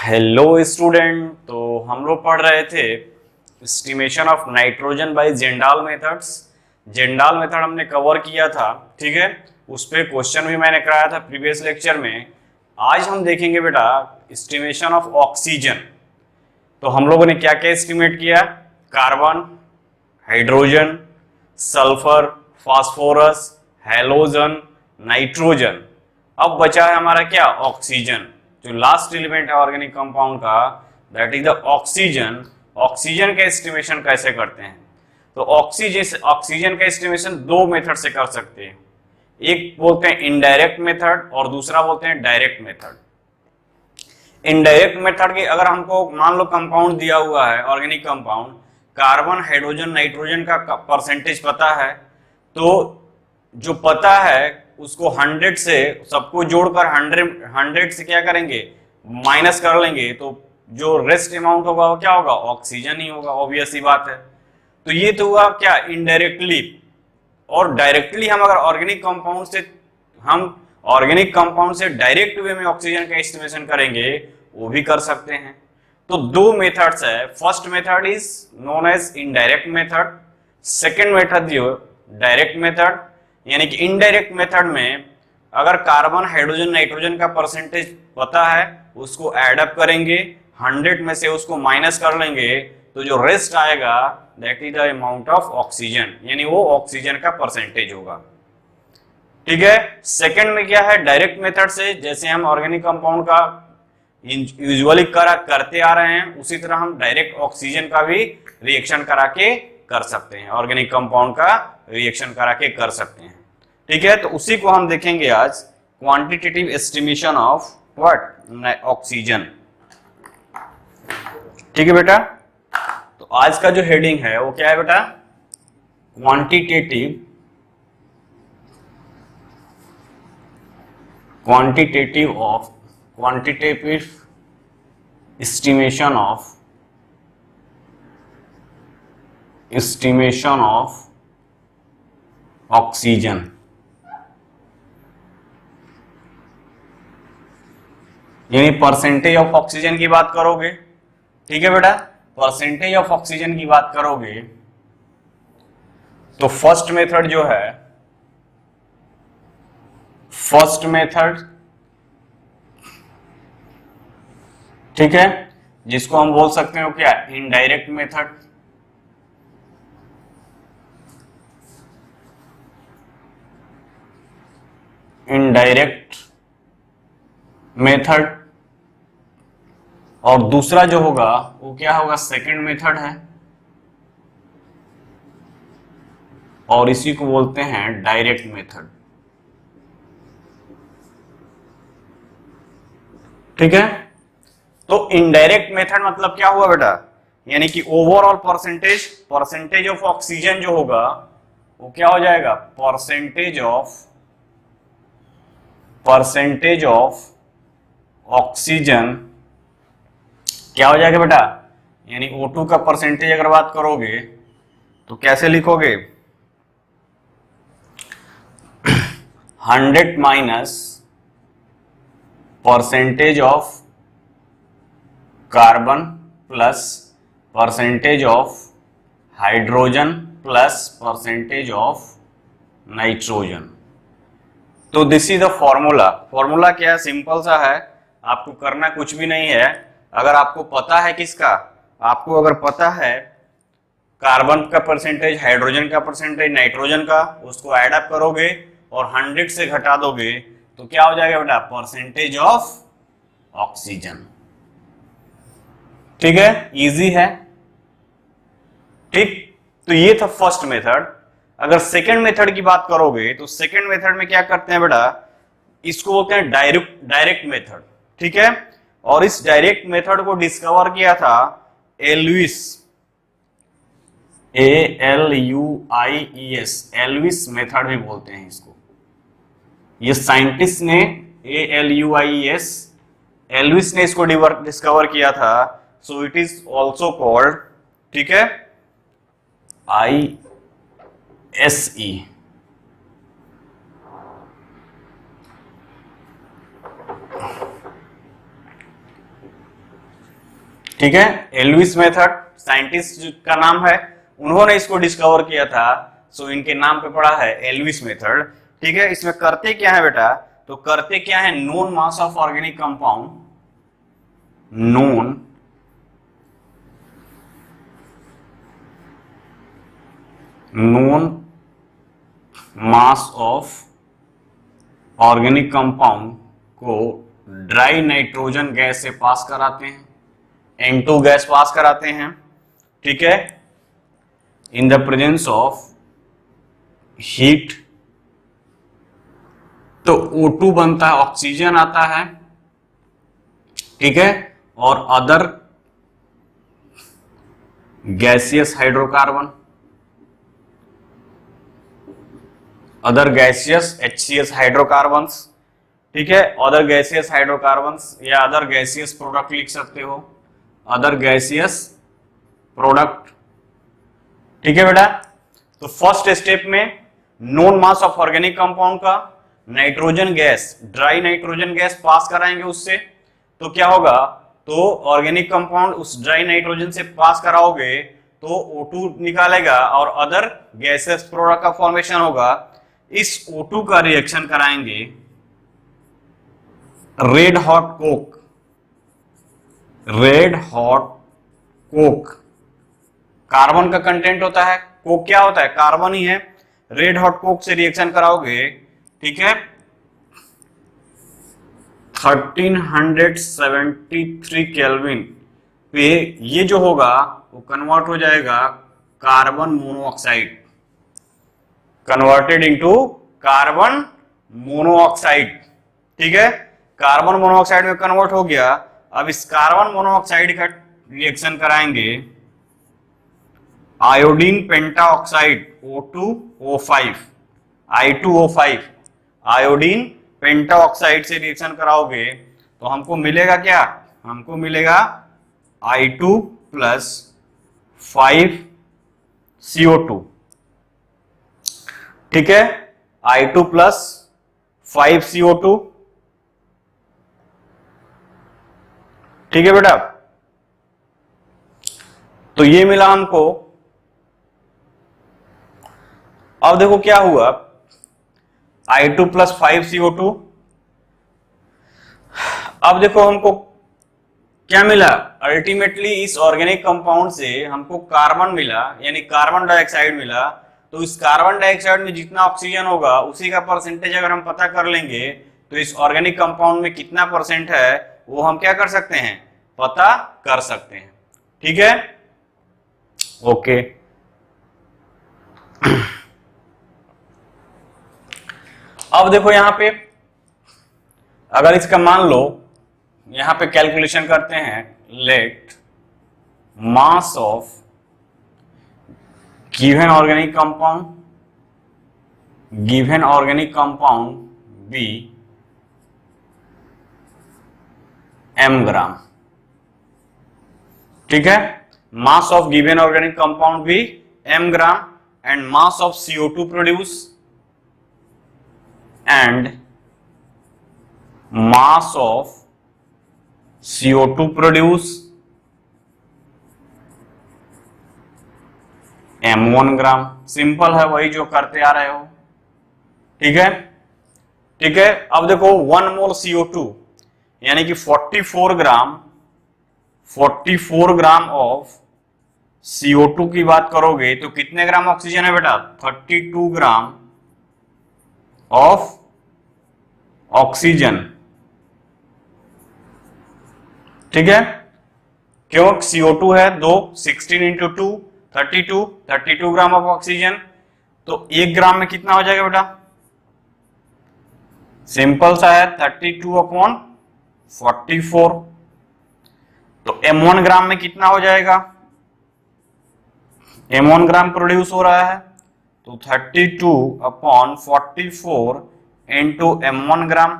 Hello student. तो हम लोग पढ़ रहे थे estimation of nitrogen by Kjeldahl methods. Kjeldahl method हमने कवर किया था, ठीक है। उस पे क्वेश्चन भी मैंने कराया था प्रीवियस लेक्चर में। आज हम देखेंगे बेटा एस्टिमेशन ऑफ ऑक्सीजन। तो हम लोगों ने क्या क्या एस्टिमेट किया? Carbon, hydrogen, sulphur, phosphorus, halogen, nitrogen. अब बचा है हमारा क्या? ऑक्सीजन। जो लास्ट एलिमेंट है ऑर्गेनिक कंपाउंड का, that is the oxygen. Oxygen का एस्टिमेशन कैसे करते हैं? तो ऑक्सीजन का एस्टिमेशन दो मेथड से कर सकते हैं। एक बोलते हैं इनडायरेक्ट मेथड और दूसरा बोलते हैं डायरेक्ट मेथड। इनडायरेक्ट मेथड की अगर हमको मान लो कंपाउंड दिया हुआ है, organic compound, carbon, hydrogen, nitrogen का परसेंटेज पता है, तो जो पता है उसको 100 से सबको जोड़कर 100 से क्या करेंगे? माइनस कर लेंगे, तो जो रेस्ट अमाउंट होगा वो क्या होगा? ऑक्सीजन ही होगा। ऑब्वियस ही बात है। तो ये तो हुआ क्या? इनडायरेक्टली। और डायरेक्टली हम अगर ऑर्गेनिक कंपाउंड से डायरेक्ट वे में ऑक्सीजन का एस्टिमेशन करेंगे, वो भी कर सकते हैं। तो दो मेथड्स है। First method is known as indirect method, second method जो डायरेक्ट मेथड। यानी कि इनडायरेक्ट मेथड में अगर कार्बन, हाइड्रोजन, नाइट्रोजन का परसेंटेज पता है, उसको एड अप करेंगे, 100 में से उसको माइनस कर लेंगे, तो जो रेस्ट आएगा that is the amount of oxygen, यानी वो ऑक्सीजन का परसेंटेज होगा। ठीक है। सेकंड में क्या है? डायरेक्ट मेथड से, जैसे हम ऑर्गेनिक कंपाउंड का यूजुअली करते आ रहे हैं, उसी तरह हम डायरेक्ट ऑक्सीजन का भी रिएक्शन करा के कर सकते हैं, ऑर्गेनिक कंपाउंड का रिएक्शन करा के कर सकते हैं। ठीक है। तो उसी को हम देखेंगे आज, quantitative estimation of what? Oxygen. ठीक है बेटा। तो आज का जो हेडिंग है वो क्या है बेटा? Quantitative estimation of oxygen. यानी परसेंटेज ऑफ ऑक्सीजन की बात करोगे। ठीक है बेटा। परसेंटेज ऑफ ऑक्सीजन की बात करोगे तो फर्स्ट मेथड जो है, फर्स्ट मेथड, ठीक है, जिसको हम बोल सकते हैं क्या? Indirect method. Indirect method. और दूसरा जो होगा वो क्या होगा? सेकंड मेथड है, और इसी को बोलते हैं डायरेक्ट मेथड। ठीक है। तो इनडायरेक्ट मेथड मतलब क्या हुआ बेटा? यानी कि ओवरऑल परसेंटेज ऑफ ऑक्सीजन जो होगा वो क्या हो जाएगा? परसेंटेज ऑफ ऑक्सीजन क्या हो जाएगा बेटा? यानी O2 का परसेंटेज अगर बात करोगे तो कैसे लिखोगे? 100 minus percentage of carbon plus percentage of hydrogen plus percentage of nitrogen. तो this is the formula. Formula क्या है? सिंपल सा है, आपको करना कुछ भी नहीं है। अगर आपको पता है किसका, आपको अगर पता है कार्बन का परसेंटेज, हाइड्रोजन का परसेंटेज, नाइट्रोजन का, उसको ऐड अप करोगे और 100 से घटा दोगे तो क्या हो जाएगा बेटा? Percentage of oxygen. ठीक है, इजी है। ठीक। तो ये था फर्स्ट मेथड। अगर सेकंड मेथड की बात करोगे तो सेकंड मेथड में क्या करते हैं बेटा? इसको बोलते हैं डायरेक्ट मेथड। ठीक है। और इस डायरेक्ट मेथड को डिस्कवर किया था एल्विस, ALUIES, एल्विस मेथड भी बोलते हैं इसको। ये साइंटिस्ट ने ALUIES, एल्विस ने इसको डिस्कवर किया था। So it is also called, ठीक है, ISE। ठीक है, एल्विस मेथड साइंटिस्ट का नाम है, उन्होंने इसको डिस्कवर किया था, सो इनके नाम पे पड़ा है एल्विस मेथड। ठीक है, इसमें करते क्या है बेटा, तो करते क्या है, known mass of organic compound, known mass of organic compound को ड्राई नाइट्रोजन गैस से पास कराते हैं, N2 गैस पास कराते हैं। ठीक है, in the presence of heat, तो O2 बनता है, ऑक्सीजन आता है। ठीक है, और other gaseous hydrocarbon, other gaseous HCS hydrocarbons. ठीक है, अदर गैसियस हाइड्रोकार्बन्स या अदर गैसियस प्रोडक्ट लिख सकते हो, अदर गैसियस प्रोडक्ट। ठीक है बेटा, तो फर्स्ट स्टेप में known mass of organic compound का nitrogen gas, dry nitrogen gas pass कराएंगे उससे, तो क्या होगा, तो ऑर्गेनिक कंपाउंड उस ड्राई नाइट्रोजन से पास कराओगे तो O2 निकालेगा और अदर गैसेस प्रोडक्ट का फॉर्मेशन होगा। इस O2 का रिएक्शन कराएंगे red hot coke, red hot coke carbon का कंटेंट होता है, कोक क्या होता है, कार्बन ही है। रेड हॉट कोक से रिएक्शन कराओगे, ठीक है, 1373 केल्विन पे ये जो होगा वो कन्वर्ट हो जाएगा carbon monoxide, converted into carbon monoxide. ठीक है, कार्बन मोनोऑक्साइड में कन्वर्ट हो गया। अब इस कार्बन मोनोऑक्साइड का रिएक्शन कराएंगे iodine pentoxide O2O5, I2O5, iodine pentoxide से रिएक्शन कराओगे तो हमको मिलेगा क्या, हमको मिलेगा I2 प्लस 5CO2। ठीक है, I2 प्लस 5CO2। ठीक है बेटा, तो ये मिला हमको। अब देखो क्या हुआ, I2 प्लस 5CO2। अब देखो हमको क्या मिला, अल्टीमेटली इस ऑर्गेनिक कंपाउंड से हमको कार्बन मिला, यानी कार्बन डाइऑक्साइड मिला। तो इस कार्बन डाइऑक्साइड में जितना ऑक्सीजन होगा उसी का परसेंटेज अगर हम पता कर लेंगे तो इस ऑर्गेनिक कंपाउंड में कितना परसेंट है वो हम क्या कर सकते हैं, पता कर सकते हैं। ठीक है, ओके। अब देखो यहां पे अगर इसका मान लो, यहां पे कैलकुलेशन करते हैं, let mass of given organic compound be m gram. ठीक है, mass of given organic compound be m gram and mass of CO2 produce and mass of CO2 produce m1 gram. Simple है, वही जो करते आ रहे हो। ठीक है, ठीक है। अब देखो 1 मोल CO2 यानी कि 44 ग्राम ऑफ CO2 की बात करोगे तो कितने ग्राम ऑक्सीजन है बेटा, 32 ग्राम ऑफ ऑक्सीजन। ठीक है, क्यों, CO2 है 2, 16 इंटू 2 32 ग्राम ऑफ ऑक्सीजन। तो 1 ग्राम में कितना हो जाएगा बेटा, सिंपल सा है 32 अपॉन 44। तो m1 ग्राम में कितना हो जाएगा, m1 ग्राम प्रोड्यूस हो रहा है तो 32 अपॉन 44 इंटू m1 ग्राम।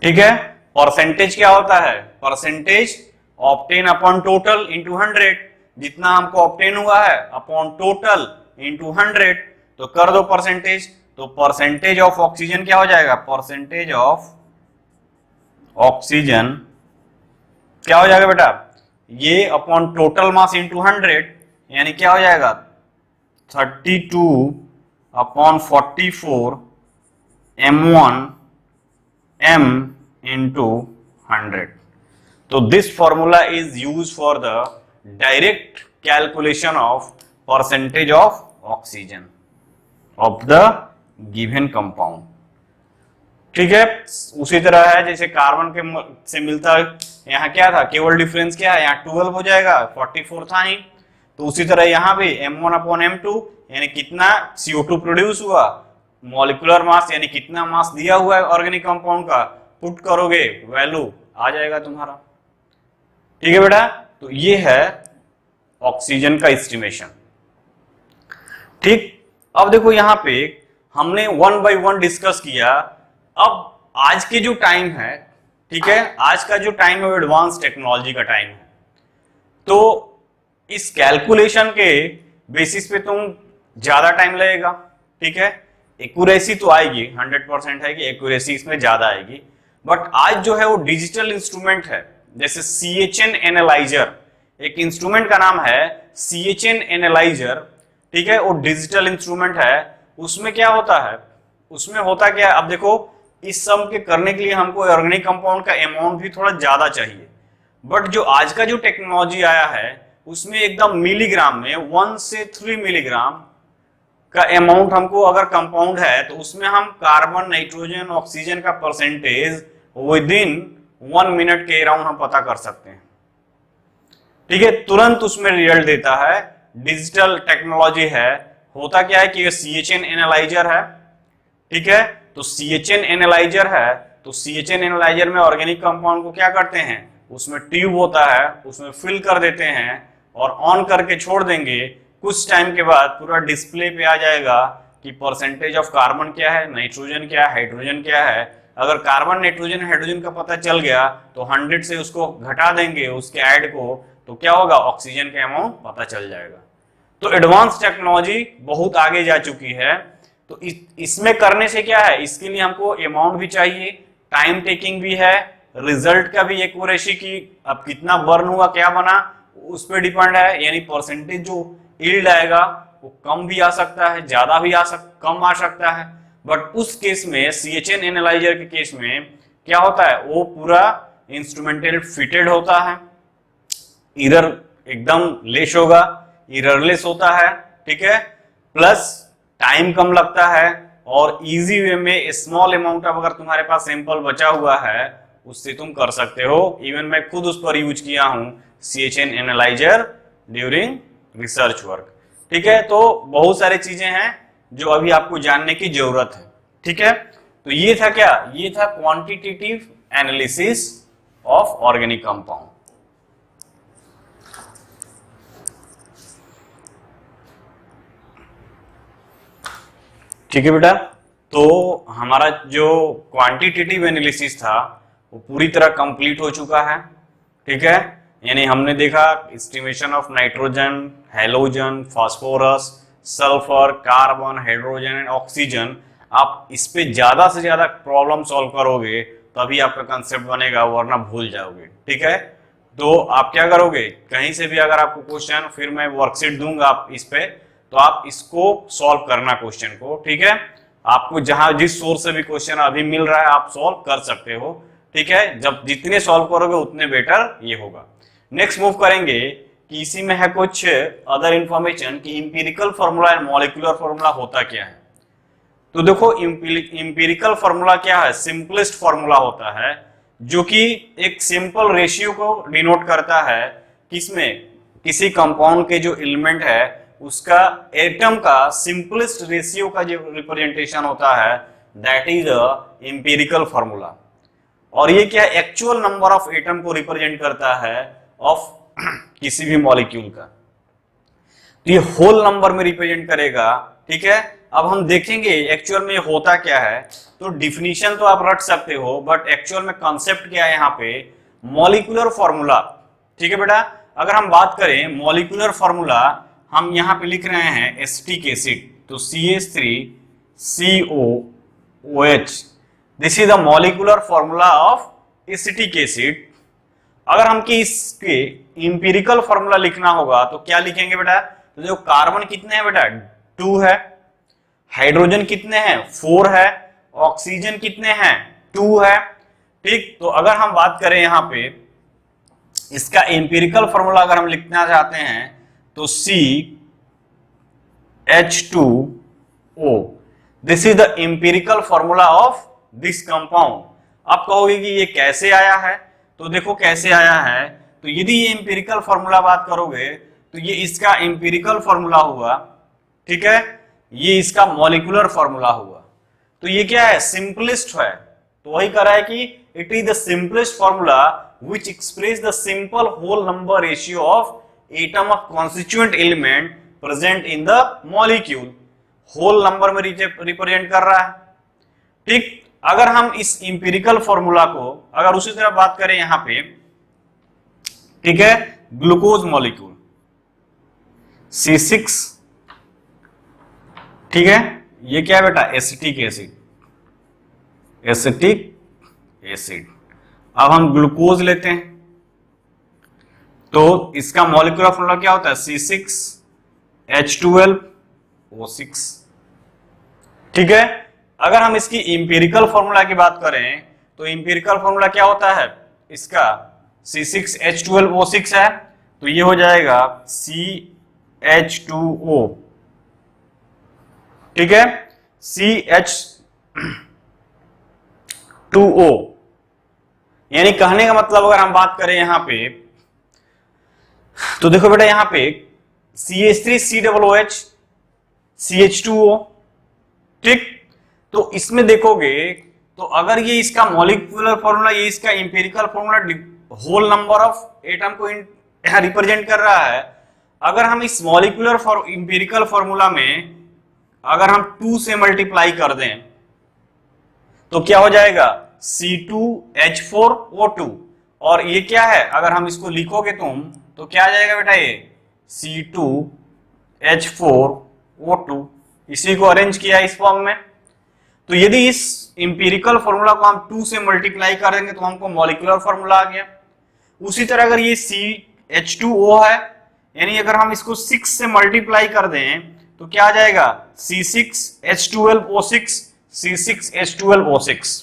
ठीक है, परसेंटेज क्या होता है, percentage obtain upon total into 100, जितना हमको ऑब्टेन हुआ है अपॉन टोटल इंटू 100, तो कर दो परसेंटेज। तो परसेंटेज ऑफ ऑक्सीजन क्या हो जाएगा, परसेंटेज ऑफ ऑक्सीजन क्या हो जाएगा बेटा, ये अपॉन टोटल मास इंटू 100, यानी क्या हो जाएगा 32 upon 44 m1 m into 100. So this formula is used for the direct calculation of percentage of oxygen of the given compound. ठीक है, उसी तरह है जैसे कार्बन के से मिलता है, यहाँ क्या था, केवल डिफरेंस क्या है, यहाँ 12 हो जाएगा, 44 था ही, तो उसी तरह यहाँ भी m1 अपॉन m2 यानी कितना CO2 प्रोड्यूस हुआ, मॉलिक्यूलर मास यानी कितना मास दिया हुआ है ऑर्गेनिक कंपाउंड का, पुट करोगे वैल्यू आ जाएगा तुम्हारा। ठीक है बेटा, तो ये है ऑक्सीजन का एस्टिमेशन। ठीक, अब देखो यहाँ पे हमने 1 बाय 1 डिस्कस किया। अब आज के जो टाइम है, ठीक है, आज का जो टाइम है एडवांस टेक्नोलॉजी का टाइम है, तो इस कैलकुलेशन के बेसिस पे तुम ज्यादा टाइम लगेगा। ठीक है, एक्यूरेसी तो आएगी 100% है कि एक्यूरेसी इसमें ज्यादा आएगी, बट आज जो है वो डिजिटल इंस्ट्रूमेंट है, जैसे CHN एनालाइजर, एक इंस्ट्रूमेंट का नाम है CHN एनालाइजर। ठीक है, वो डिजिटल इंस्ट्रूमेंट है। उसमें क्या होता है, उसमें होता क्या है, अब देखो इस सम के करने के लिए हमको ऑर्गेनिक कंपाउंड का अमाउंट भी थोड़ा ज्यादा चाहिए, बट जो आज का जो टेक्नोलॉजी आया है उसमें एकदम मिलीग्राम में 1 से 3 मिलीग्राम का अमाउंट हमको अगर कंपाउंड है तो उसमें हम कार्बन, नाइट्रोजन, ऑक्सीजन का परसेंटेज विद इन 1 मिनट के अराउंड हम पता कर सकते हैं। ठीक है, तुरंत उसमें रिजल्ट देता है, डिजिटल टेक्नोलॉजी है। होता क्या है कि ये CHN एनालाइजर है। ठीक है, तो CHN एनालाइजर है, तो CHN एनालाइजर में ऑर्गेनिक कंपाउंड को क्या करते हैं, उसमें ट्यूब होता है, उसमें फिल कर देते हैं और ऑन करके छोड़ देंगे। कुछ टाइम के बाद पूरा डिस्प्ले पे आ जाएगा कि परसेंटेज ऑफ कार्बन क्या है, नाइट्रोजन क्या है, हाइड्रोजन क्या है। अगर कार्बन, नाइट्रोजन, हाइड्रोजन का पता चल गया तो 100 से उसको घटा देंगे उसके ऐड को, तो क्या होगा, ऑक्सीजन का अमाउंट पता चल जाएगा। तो एडवांस टेक्नोलॉजी बहुत आगे जा चुकी है। तो इसमें करने से क्या है, इसके लिए हमको अमाउंट भी चाहिए, टाइम टेकिंग भी है, रिजल्ट का भी एक्यूरेसी की अब कितना बर्न हुआ, क्या बना, उस पर डिपेंड है। यानी परसेंटेज जो यील्ड आएगा वो कम भी आ सकता है, ज्यादा भी कम आ सकता है। बट उस केस में CHN एनालाइजर के केस में क्या होता है, वो पूरा इंस्ट्रूमेंटल फिटेड होता है, एरर एकदम लेस होगा, एररलेस होता है। ठीक है, प्लस टाइम कम लगता है और इजी वे में स्मॉल अमाउंट ऑफ अगर तुम्हारे पास सैंपल बचा हुआ है उससे तुम कर सकते हो। इवन मैं खुद उस पर यूज किया हूं CHN analyser during research work. ठीक है, तो बहुत सारी चीजें हैं जो अभी आपको जानने की जरूरत है। ठीक है, तो ये था क्या, ये था quantitative analysis of organic compound. ठीक है बेटा, तो हमारा जो क्वांटिटेटिव एनालिसिस था वो पूरी तरह कंप्लीट हो चुका है। ठीक है, यानी हमने देखा estimation of nitrogen, halogen, phosphorus, sulphur, carbon, hydrogen and oxygen. आप इस पे ज्यादा से ज्यादा प्रॉब्लम सॉल्व करोगे तभी आपका कंसेप्ट बनेगा, वरना भूल जाओगे। ठीक है, तो आप क्या करोगे, कहीं से भी अगर आपको क्वेश्चन, फिर मैं वर्कशीट दूंगा आप इस पे, तो आप इसको सॉल्व करना क्वेश्चन को। ठीक है, आपको जहां जिस सोर्स से भी क्वेश्चन अभी मिल रहा है आप सॉल्व कर सकते हो। ठीक है, जब जितने सॉल्व करोगे उतने बेटर ये होगा। नेक्स्ट मूव करेंगे कि इसी में है कुछ अदर इंफॉर्मेशन कि empirical formula and molecular formula होता क्या है। तो देखो इंपीरिकल फार्मूला क्या है, सिंपलेस्ट फार्मूला होता है जो कि एक सिंपल रेशियो को डिनोट करता है, किसमें, किसी कंपाउंड के जो एलिमेंट है उसका एटम का सिंपलेस्ट रेशियो का जो रिप्रेजेंटेशन होता है, दैट इज इंपीरिकल फार्मूला। और ये क्या, एक्चुअल नंबर ऑफ एटम को रिप्रेजेंट करता है ऑफ किसी भी मॉलिक्यूल का, तो ये होल नंबर में रिप्रेजेंट करेगा। ठीक है, अब हम देखेंगे एक्चुअल में होता क्या है। तो डिफिनीशन तो आप रट सकते हो, बट एक्चुअल में कॉन्सेप्ट क्या है यहाँ पे, मॉलिक्यूलर फार्मूला। ठीक है बेटा, अगर हम बात करें मॉलिक्यूलर फार्मूला, हम यहाँ पे लिख रहे हैं एसिटिक एसिड, तो CH3COOH, this is the molecular formula of acetic acid. अगर हमके इसके इंपिरिकल फॉर्मूला लिखना होगा तो क्या लिखेंगे बेटा? तो जो कार्बन कितने हैं बेटा? 2 है, हाइड्रोजन कितने हैं? 4 है, ऑक्सीजन कितने हैं? 2 है। ठीक, तो अगर हम बात करें यहां पे इसका इंपिरिकल फॉर्मूला अगर हम लिखना चाहते हैं तो CH2O, this is the empirical formula of this compound. आप कहोगे कि ये कैसे आया है? तो देखो कैसे आया है। तो यदि ये इंपिरिकल फॉर्मूला बात करोगे तो ये इसका इंपिरिकल फॉर्मूला हुआ, ठीक है, ये इसका मॉलिक्यूलर फॉर्मूला हुआ। तो ये क्या है? सिंपलेस्ट है। तो वही कह रहा है कि it is the simplest formula which express the simple whole number ratio of atom of constituent element present in the molecule। whole number में रिप्रेजेंट कर रहा है। ठीक, अगर हम इस इंपिरिकल फॉर्मूला को अगर उसी तरह बात करें यहां पे, ठीक है, ग्लूकोज मॉलिक्यूल C6, ठीक है, ये क्या है बेटा? Acetic acid, acetic acid. अब हम ग्लूकोज लेते हैं तो इसका मॉलिक्यूलर फॉर्मूला क्या होता है? C6H12O6। ठीक है, अगर हम इसकी इंपिरिकल फॉर्मूला की बात करें तो इंपिरिकल फॉर्मूला क्या होता है इसका? C6H12O6 है, तो ये हो जाएगा CH2O। ठीक है, CH2O, यानी कहने का मतलब अगर हम बात करें यहां पे तो देखो बेटा यहां पे CH3COOH CH2O। ठीक, तो इसमें देखोगे तो अगर ये इसका मॉलिक्यूलर फॉर्मूला, ये इसका empirical formula whole number of atom को रिप्रेजेंट कर रहा है। अगर हम इस मॉलिक्यूलर इंपिरिकल फॉर्मूला में अगर हम 2 से मल्टीप्लाई कर दें तो क्या हो जाएगा? C2H4O2। और ये क्या है? अगर हम इसको लिखोगे तुम तो क्या आ जाएगा बेटा? ये C2H4O2। इसी को अरेंज किया इस फॉर्म में। तो यदि इस इंपिरिकल फॉर्मूला को हम 2 से मल्टीप्लाई करेंगे तो हमको मॉलिक्यूलर फॉर्मूला आ गया। उसी तरह अगर ये CH2O है, यानी अगर हम इसको 6 से मल्टीप्लाई कर दें तो क्या आ जाएगा? C6H12O6, C6H12O6।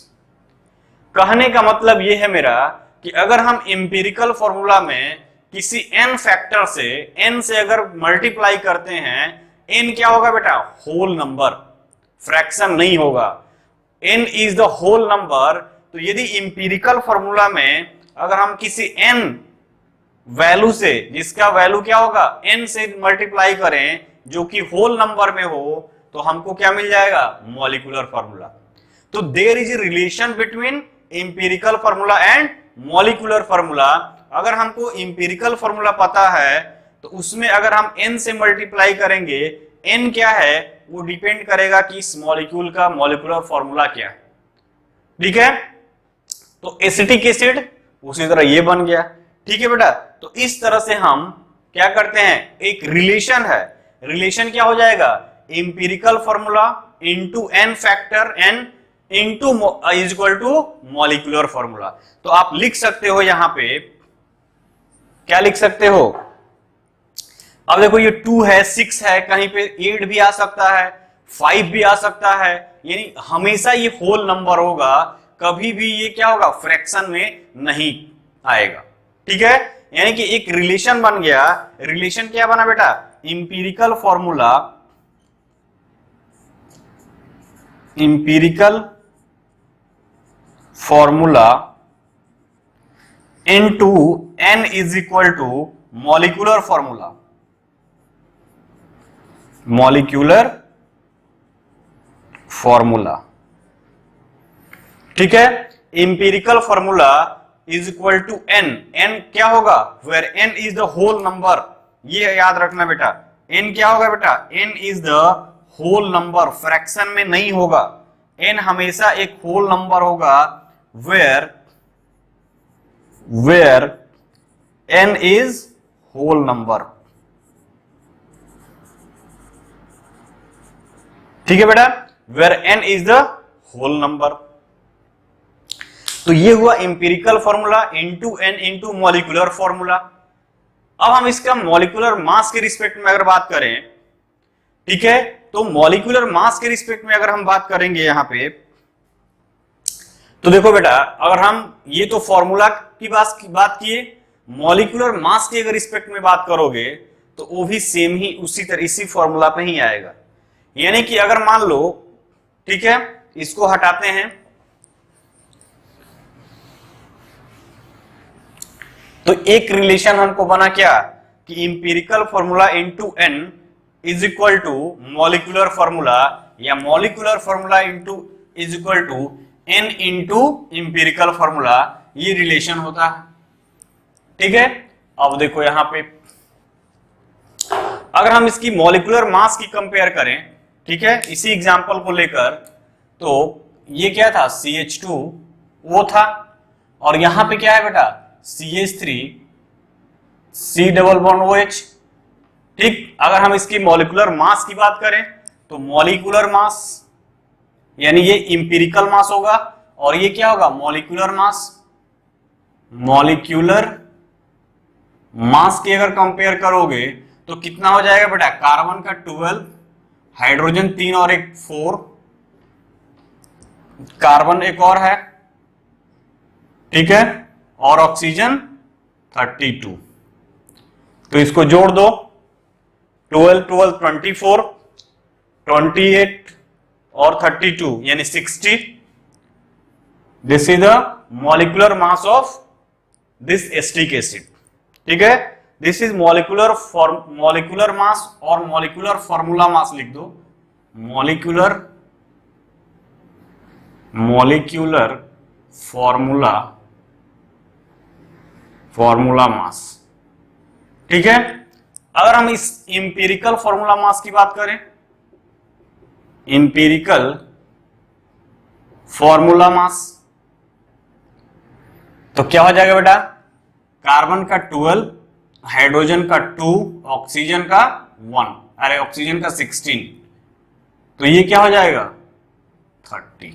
कहने का मतलब यह है मेरा कि अगर हम इंपिरिकल फॉर्मूला में किसी n फैक्टर से n से अगर मल्टीप्लाई करते हैं, n क्या होगा बेटा? होल नंबर, फ्रैक्शन नहीं होगा। n is the whole number. तो यदि इंपिरिकल फॉर्मूला में अगर हम किसी n वैल्यू से, जिसका वैल्यू क्या होगा? n से मल्टीप्लाई करें जो कि होल नंबर में हो, तो हमको क्या मिल जाएगा? Molecular formula. तो there is a relation between empirical formula and molecular formula. अगर हमको इंपिरिकल फॉर्मूला पता है तो उसमें अगर हम n से मल्टीप्लाई करेंगे, n क्या है वो डिपेंड करेगा कि इस मॉलिक्यूल का मॉलिक्यूलर फॉर्मूला क्या है। ठीक है, तो एसिटिक एसिड उसी तरह ये बन गया। ठीक है बेटा, तो इस तरह से हम क्या करते हैं? एक रिलेशन है। रिलेशन क्या हो जाएगा? Empirical formula into n factor n into is equal to molecular formula. तो आप लिख सकते हो यहां पे, क्या लिख सकते हो? अब देखो ये 2 है, 6 है, कहीं पे 8 भी आ सकता है, 5 भी आ सकता है, यानी हमेशा ये होल नंबर होगा, कभी भी ये क्या होगा? फ्रैक्शन में नहीं आएगा। ठीक है, यानी कि एक रिलेशन बन गया। रिलेशन क्या बना बेटा? Empirical formula, empirical formula into n is equal to molecular formula, molecular formula. ठीक है, empirical formula is equal to n। n क्या होगा? Where n is the whole number. ये याद रखना बेटा, n क्या होगा बेटा? n is the whole number, fraction में नहीं होगा। n हमेशा एक होल नंबर होगा, where n is whole number. ठीक है बेटा, where n is the whole number. तो ये हुआ empirical formula into N into molecular formula. अब हम इसका मॉलिक्यूलर मास के रिस्पेक्ट में अगर बात करें, ठीक है, तो मॉलिक्यूलर मास के रिस्पेक्ट में अगर हम बात करेंगे यहां पे, तो देखो बेटा, अगर हम ये तो फॉर्मूला की बात किए, मॉलिक्यूलर मास के अगर रिस्पेक्ट में बात करोगे तो वो भी सेम ही उसी तरह इसी फॉर्मूला पे ही आएगा। यानी कि अगर मान लो, ठीक है, इसको हटाते हैं, तो एक रिलेशन हमको बना क्या कि empirical formula into n is equal to molecular formula, या molecular formula into is equal to n into empirical formula, ये रिलेशन होता है। ठीक है, अब देखो यहां पे अगर हम इसकी मॉलिक्यूलर मास की कंपेयर करें, ठीक है, इसी एग्जांपल को लेकर, तो ये क्या था CH2 वो था, और यहां पे क्या है बेटा CH3 C double bond OH। ठीक, अगर हम इसकी मॉलिक्यूलर मास की बात करें तो मॉलिक्यूलर मास यानी ये इंपिरिकल मास होगा, और ये क्या होगा मॉलिक्यूलर मास। मॉलिक्यूलर मास की अगर कंपेयर करोगे तो कितना हो जाएगा बेटा, कार्बन का 12, हाइड्रोजन 3 और एक 4, कार्बन एक और है, ठीक है, और ऑक्सीजन 32। तो इसको जोड़ दो, 12 12 24, 28 और 32 यानी 60। This is the molecular mass of this acetic acid. ठीक है, दिस इज मॉलिक्यूलर मास, और मॉलिक्यूलर फॉर्मूला मास लिख दो, मॉलिक्यूलर फॉर्मूला मास। ठीक है, अगर हम इस इंपिरिकल फॉर्मूला मास की बात करें, इंपिरिकल फॉर्मूला मास, तो क्या हो जाएगा बेटा, कार्बन का 12, हाइड्रोजन का 2, ऑक्सीजन का 1, अरे ऑक्सीजन का 16, तो ये क्या हो जाएगा 30।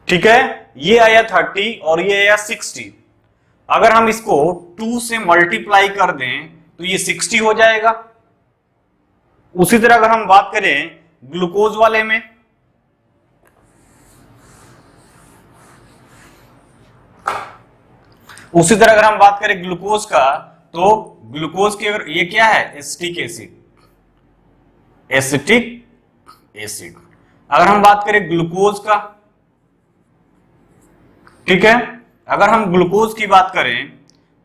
ठीक है, ये आया 30 और ये आया 60। अगर हम इसको 2 से मल्टीप्लाई कर दें तो ये 60 हो जाएगा। उसी तरह अगर हम बात करें ग्लूकोज वाले में, उसी तरह अगर हम बात करें ग्लूकोज का, तो ग्लूकोज की अगर ये क्या है एसिटिक एसिड। अगर हम बात करें ग्लूकोज का, ठीक है, अगर हम ग्लूकोज की बात करें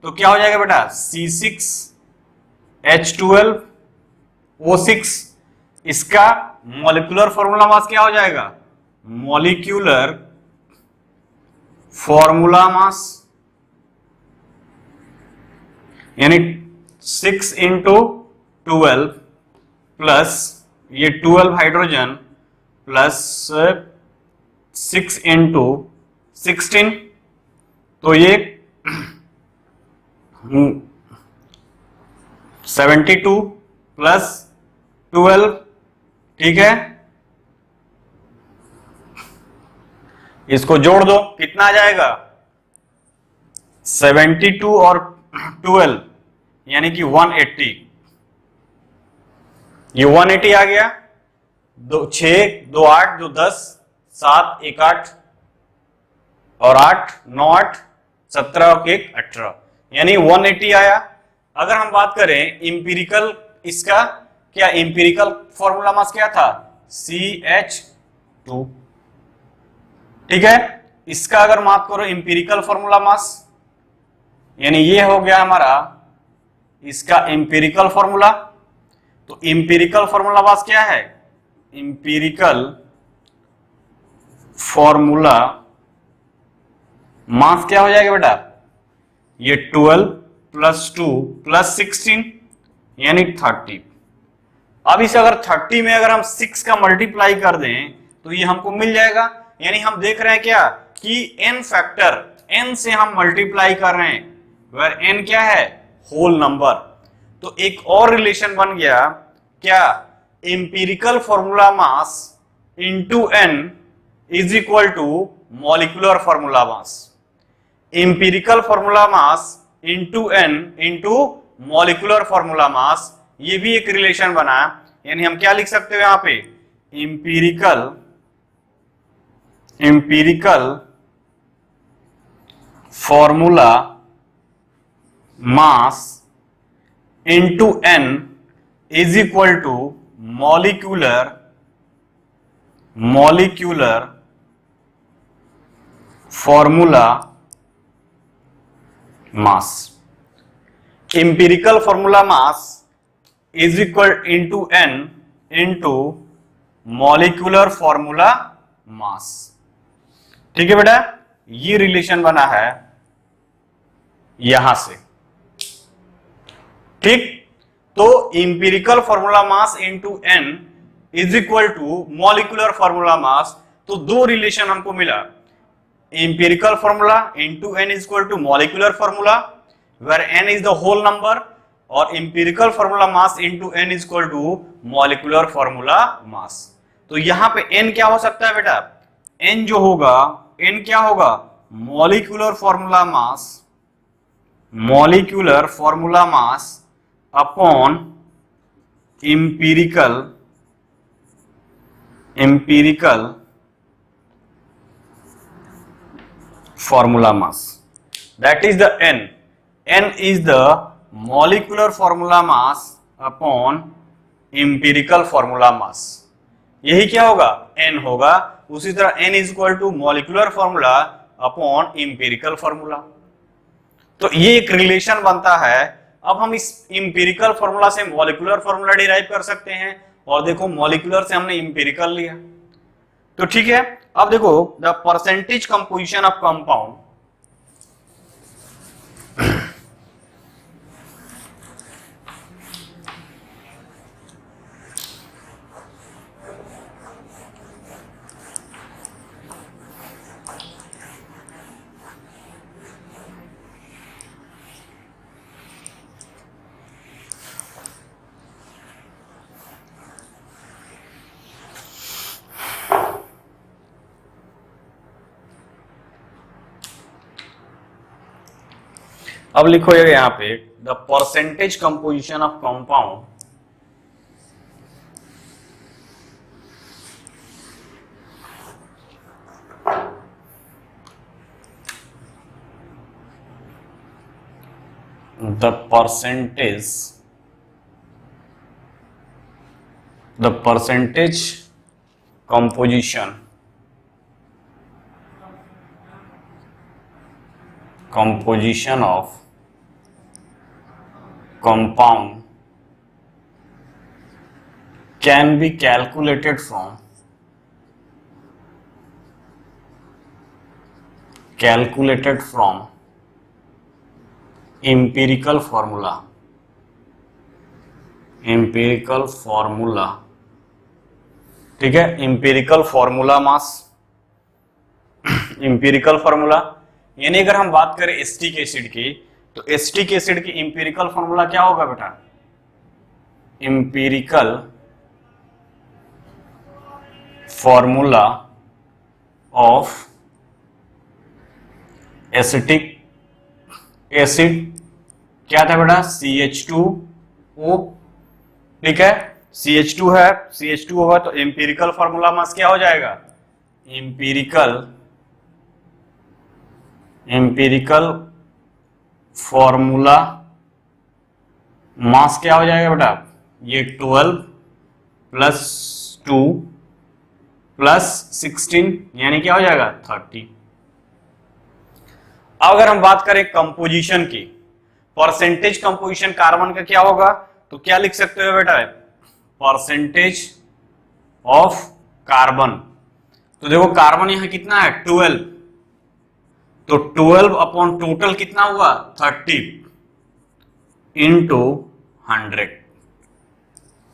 तो क्या हो जाएगा बेटा C6H12O6। इसका मॉलिक्यूलर फॉर्मूला मास क्या हो जाएगा, मॉलिक्यूलर फॉर्मूला मास यानी 6 इंटू 12 प्लस ये 12 हाइड्रोजन प्लस 6 इंटू 16, तो ये 72 प्लस 12, ठीक है, इसको जोड़ दो, कितना आ जाएगा 72 और 12 यानी कि 180। ये 180 आ गया, 6 2 8 2 10 7 1 8 और 8 9 8 17 और 1 18 यानी 180 आया। अगर हम बात करें इंपिरिकल, इसका क्या इंपिरिकल फॉर्मूला मास क्या था CH2। ठीक है, इसका अगर बात करो इंपिरिकल फॉर्मूला मास यानी ये हो गया हमारा इसका इंपिरिकल फॉर्मूला। तो इंपिरिकल फॉर्मूला मास क्या है, इंपिरिकल फॉर्मूला मास क्या हो जाएगा बेटा, ये 12 प्लस 2 प्लस 16 यानी 30। अब इसे अगर 30 में अगर हम 6 का मल्टीप्लाई कर दें तो ये हमको मिल जाएगा। यानी हम देख रहे हैं क्या कि n फैक्टर n से हम मल्टीप्लाई कर रहे हैं, वेयर n क्या है होल नंबर। तो एक और रिलेशन बन गया क्या, empirical formula mass into n is equal to molecular formula mass, empirical formula mass into N into molecular formula mass, ये भी एक रिलेशन बना। यानी हम क्या लिख सकते हो यहां पे, empirical formula mass into N is equal to molecular formula mass. Empirical formula mass is equal into N into molecular formula mass. ठीक है बेटा, ये रिलेशन बना है यहां से। ठीक, तो empirical formula mass into N is equal to molecular formula mass, तो दो रिलेशन हमको मिला, empirical formula into N is equal to molecular formula where n is the whole number, और empirical formula mass into N is equal to molecular formula mass. तो यहां पे N क्या हो सकता है बेटा, एन जो होगा, एन क्या होगा, molecular formula mass upon empirical formula mass, that is the n is the molecular formula mass upon empirical formula mass, यही क्या होगा, n होगा। उसी तरह n is equal to molecular formula upon empirical formula, तो ये एक रिलेशन बनता है। अब हम इस इंपिरिकल फॉर्मूला से मॉलिक्यूलर फॉर्मूला डिराइव कर सकते हैं, और देखो मॉलिक्यूलर से हमने इंपिरिकल लिया, तो ठीक है। अब देखो the percentage composition of compound, अब लिखो ये यहां पे the percentage composition of compound the percentage composition of compound can be calculated from empirical formula, ठीक है। Empirical formula mass, empirical formula, यानी अगर हम बात करें एसिटिक एसिड की, तो एसिटिक एसिड की इंपिरिकल फॉर्मूला क्या होगा बेटा, empirical formula of acetic acid क्या था बेटा, CH2O, ठीक है। CH2 है, CH2 होगा तो इंपिरिकल फॉर्मूला मास क्या हो जाएगा, इंपिरिकल फॉर्मूला मास क्या हो जाएगा बेटा, ये 12 प्लस 2 प्लस 16 यानी क्या हो जाएगा 30। अब अगर हम बात करें कंपोजिशन की, परसेंटेज कंपोजिशन कार्बन का क्या होगा, तो क्या लिख सकते हो बेटा, परसेंटेज ऑफ कार्बन। तो देखो कार्बन यहां कितना है 12, तो 12 अपॉन टोटल कितना हुआ 30 इंटू 100।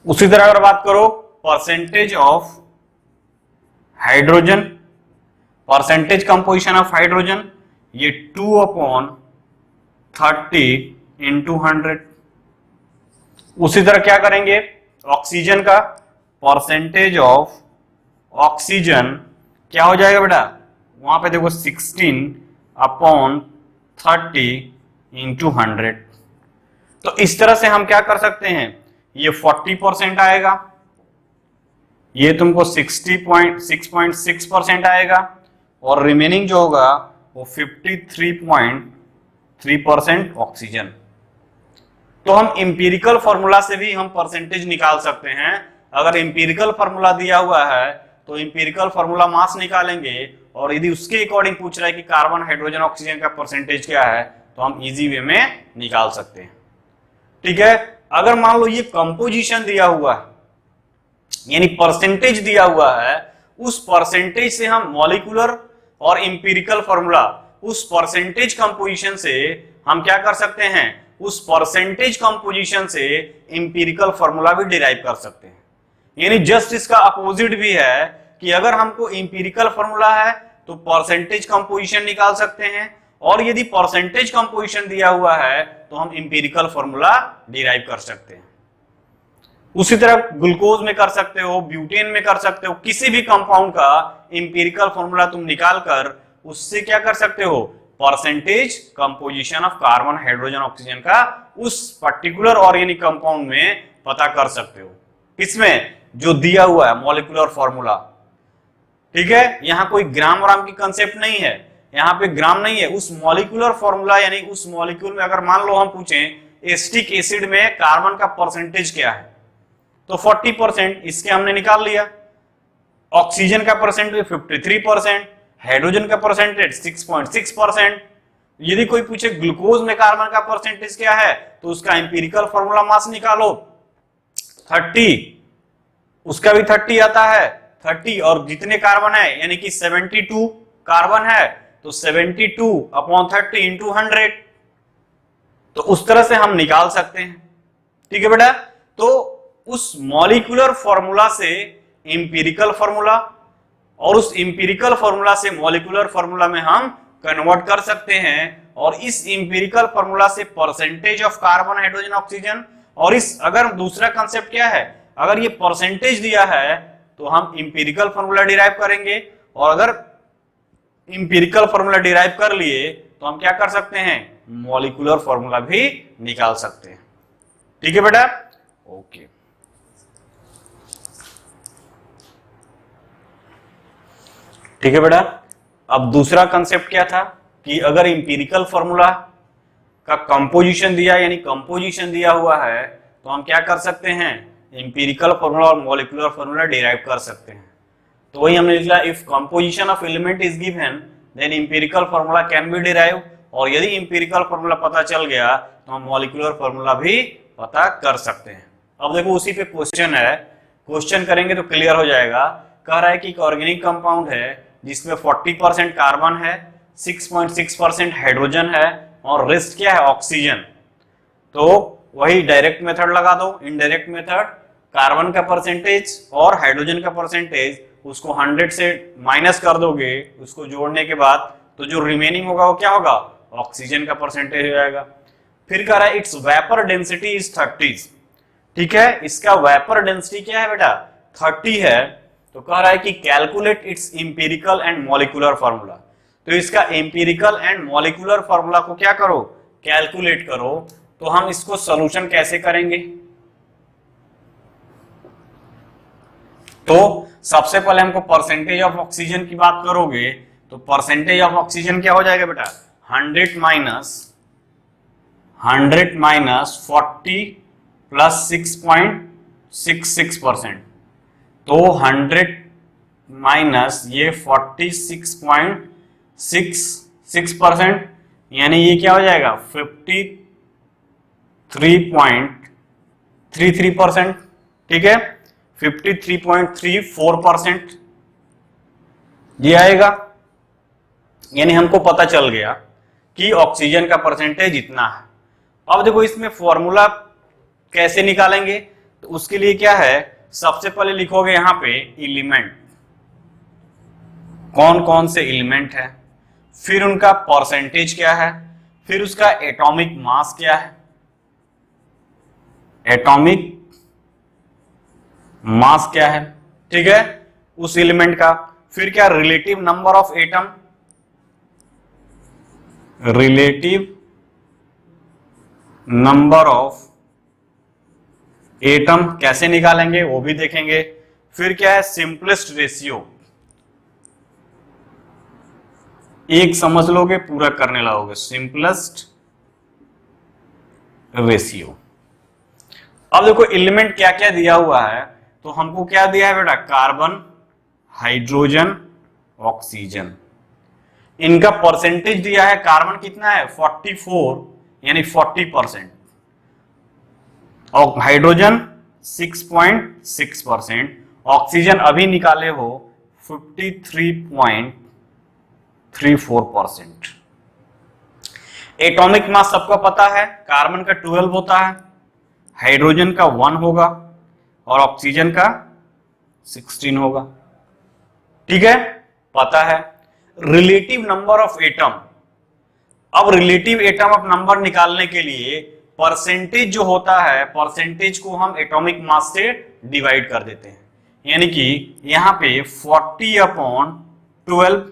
उसी तरह अगर बात करो percentage of hydrogen, percentage composition of hydrogen, ये 2 अपॉन 30 इंटू 100। उसी तरह क्या करेंगे ऑक्सीजन का, परसेंटेज ऑफ ऑक्सीजन क्या हो जाएगा बेटा वहां पे देखो 16/30 × 100। तो इस तरह से हम क्या कर सकते हैं, ये 40% आएगा, ये तुमको 6.6% आएगा, और रिमेनिंग जो होगा वो 53.3% ऑक्सीजन। तो हम इंपीरिकल फॉर्मूला से भी हम परसेंटेज निकाल सकते हैं। अगर इंपीरिकल फॉर्मूला दिया हुआ है तो इंपीरिकल फॉर्मूला मास निकालेंगे, और यदि उसके अकॉर्डिंग पूछ रहा है कि कार्बन हाइड्रोजन ऑक्सीजन का परसेंटेज क्या है, तो हम इजी वे में निकाल सकते हैं। ठीक है, अगर मान लो ये कंपोजिशन दिया हुआ है, यानी परसेंटेज दिया हुआ है, उस परसेंटेज से हम मॉलिक्यूलर और इंपीरिकल फॉर्मूला, उस परसेंटेज कंपोजिशन से हम क्या कर सकते हैं, उस परसेंटेज कंपोजिशन से इंपीरिकल फॉर्मूला भी डिराइव कर सकते हैं। यानी जस्ट इसका अपोजिट भी है कि अगर हमको इंपीरिकल फॉर्मूला है तो परसेंटेज कंपोजिशन निकाल सकते हैं, और यदि परसेंटेज कंपोजिशन दिया हुआ है तो हम इंपीरिकल फॉर्मूला डिराइव कर सकते हैं। उसी तरह ग्लूकोज में कर सकते हो, ब्यूटेन में कर सकते हो, किसी भी कंपाउंड का इंपीरिकल फॉर्मूला तुम निकाल कर उससे क्या कर सकते हो, percentage composition of carbon hydrogen oxygen का उस पर्टिकुलर ऑर्गेनिक कंपाउंड में पता कर सकते हो। किसमें, जो दिया हुआ है मॉलिक्यूलर फॉर्मूला। ठीक है, यहां कोई ग्राम व्राम की कंसेप्ट नहीं है, यहां पे ग्राम नहीं है, उस मॉलिक्यूलर फॉर्मूला, यानी उस मॉलिक्यूल में अगर मान लो हम पूछें एसिटिक एसिड में कार्बन का परसेंटेज क्या है, तो 40%, इसके हमने निकाल लिया। ऑक्सीजन का परसेंटेज 53%, हाइड्रोजन का परसेंटेज 6.6%। यदि कोई पूछे ग्लूकोज में कार्बन का परसेंटेज क्या है, तो उसका इंपीरिकल फॉर्मूला मास निकालो 30, उसका भी 30 आता है, 30, और जितने कार्बन है यानी कि 72 कार्बन है, तो 72/30 × 100। तो उस तरह से हम निकाल सकते हैं। ठीक है बेटा, तो उस मॉलिक्यूलर फॉर्मूला से इंपीरिकल फॉर्मूला, और उस इंपीरिकल फॉर्मूला से मॉलिक्यूलर फॉर्मूला में हम कन्वर्ट कर सकते हैं, और इस इंपीरिकल फॉर्मूला से percentage of carbon hydrogen oxygen, और इस अगर दूसरा कंसेप्ट क्या है, अगर ये परसेंटेज दिया है तो हम इंपीरिकल फॉर्मूला डिराइव करेंगे, और अगर इंपीरिकल फॉर्मूला डिराइव कर लिए तो हम क्या कर सकते हैं, मॉलिक्यूलर फॉर्मूला भी निकाल सकते हैं। ठीक है बेटा, ओके। ठीक है बेटा, अब दूसरा कंसेप्ट क्या था कि अगर इंपीरिकल फॉर्मूला का कंपोजिशन दिया, यानी कंपोजिशन दिया हुआ है, तो हम क्या कर सकते हैं, इंपीरिकल फॉर्मूला और मॉलिक्यूलर फॉर्मूला डिराइव कर सकते हैं। तो वही हमने लिखा, if composition of element is given then empirical formula can be derive, और यदि इंपीरिकल फॉर्मूला पता चल गया तो हम मॉलिक्यूलर फॉर्मूला भी पता कर सकते हैं। अब देखो उसी पे क्वेश्चन है, क्वेश्चन करेंगे तो क्लियर हो जाएगा। कह रहा है कि एक ऑर्गेनिक कंपाउंड है जिसमें 40% कार्बन है, 6.6% हाइड्रोजन है, और रेस्ट क्या है, ऑक्सीजन। तो वही डायरेक्ट मेथड लगा दो, इनडायरेक्ट मेथड, कार्बन का परसेंटेज और हाइड्रोजन का परसेंटेज उसको 100 से माइनस कर दोगे, उसको जोड़ने के बाद तो जो रिमेनिंग होगा वो क्या होगा, ऑक्सीजन का परसेंटेज हो जाएगा। फिर कह रहा है इट्स वेपर डेंसिटी इज 30। ठीक है, इसका वेपर डेंसिटी क्या है बेटा, 30 है। तो कह रहा है कि calculate its empirical and molecular formula. तो इसका इंपीरिकल एंड मॉलिक्यूलर फॉर्मूला को क्या करो, कैलकुलेट करो। तो हम इसको सॉल्यूशन कैसे करेंगे, तो सबसे पहले हमको परसेंटेज ऑफ ऑक्सीजन की बात करोगे, तो परसेंटेज ऑफ ऑक्सीजन क्या हो जाएगा बेटा, 100 माइनस 40 प्लस 6.66%। तो 100 माइनस ये 46.66%, यानी ये क्या हो जाएगा 53.33%। ठीक है, 53.34% ये आएगा। यानी हमको पता चल गया कि ऑक्सीजन का परसेंटेज इतना है। अब देखो इसमें फॉर्मूला कैसे निकालेंगे, तो उसके लिए क्या है, सबसे पहले लिखोगे यहां पे एलिमेंट, कौन कौन से एलिमेंट है, फिर उनका परसेंटेज क्या है, फिर उसका एटॉमिक मास क्या है, एटॉमिक मास क्या है, ठीक है, उस एलिमेंट का, फिर क्या relative number of atom, relative number of atom कैसे निकालेंगे वो भी देखेंगे। फिर क्या है, सिंपलेस्ट रेशियो, एक समझ लोगे पूरा करने लगोगे, सिंपलेस्ट रेशियो। अब देखो एलिमेंट क्या क्या दिया हुआ है, तो हमको क्या दिया है बेटा, कार्बन, हाइड्रोजन, ऑक्सीजन, इनका परसेंटेज दिया है। कार्बन कितना है 44 यानी 40%, और हाइड्रोजन 6.6%, ऑक्सीजन अभी निकाले हो 53.34%। एटॉमिक मास सबको पता है, कार्बन का 12 होता है, हाइड्रोजन का 1 होगा और ऑक्सीजन का 16 होगा। ठीक है, पता है। रिलेटिव नंबर ऑफ एटम, अब रिलेटिव एटम ऑफ नंबर निकालने के लिए परसेंटेज जो होता है, परसेंटेज को हम एटॉमिक मास से डिवाइड कर देते हैं। यानी कि यहां पे 40/12,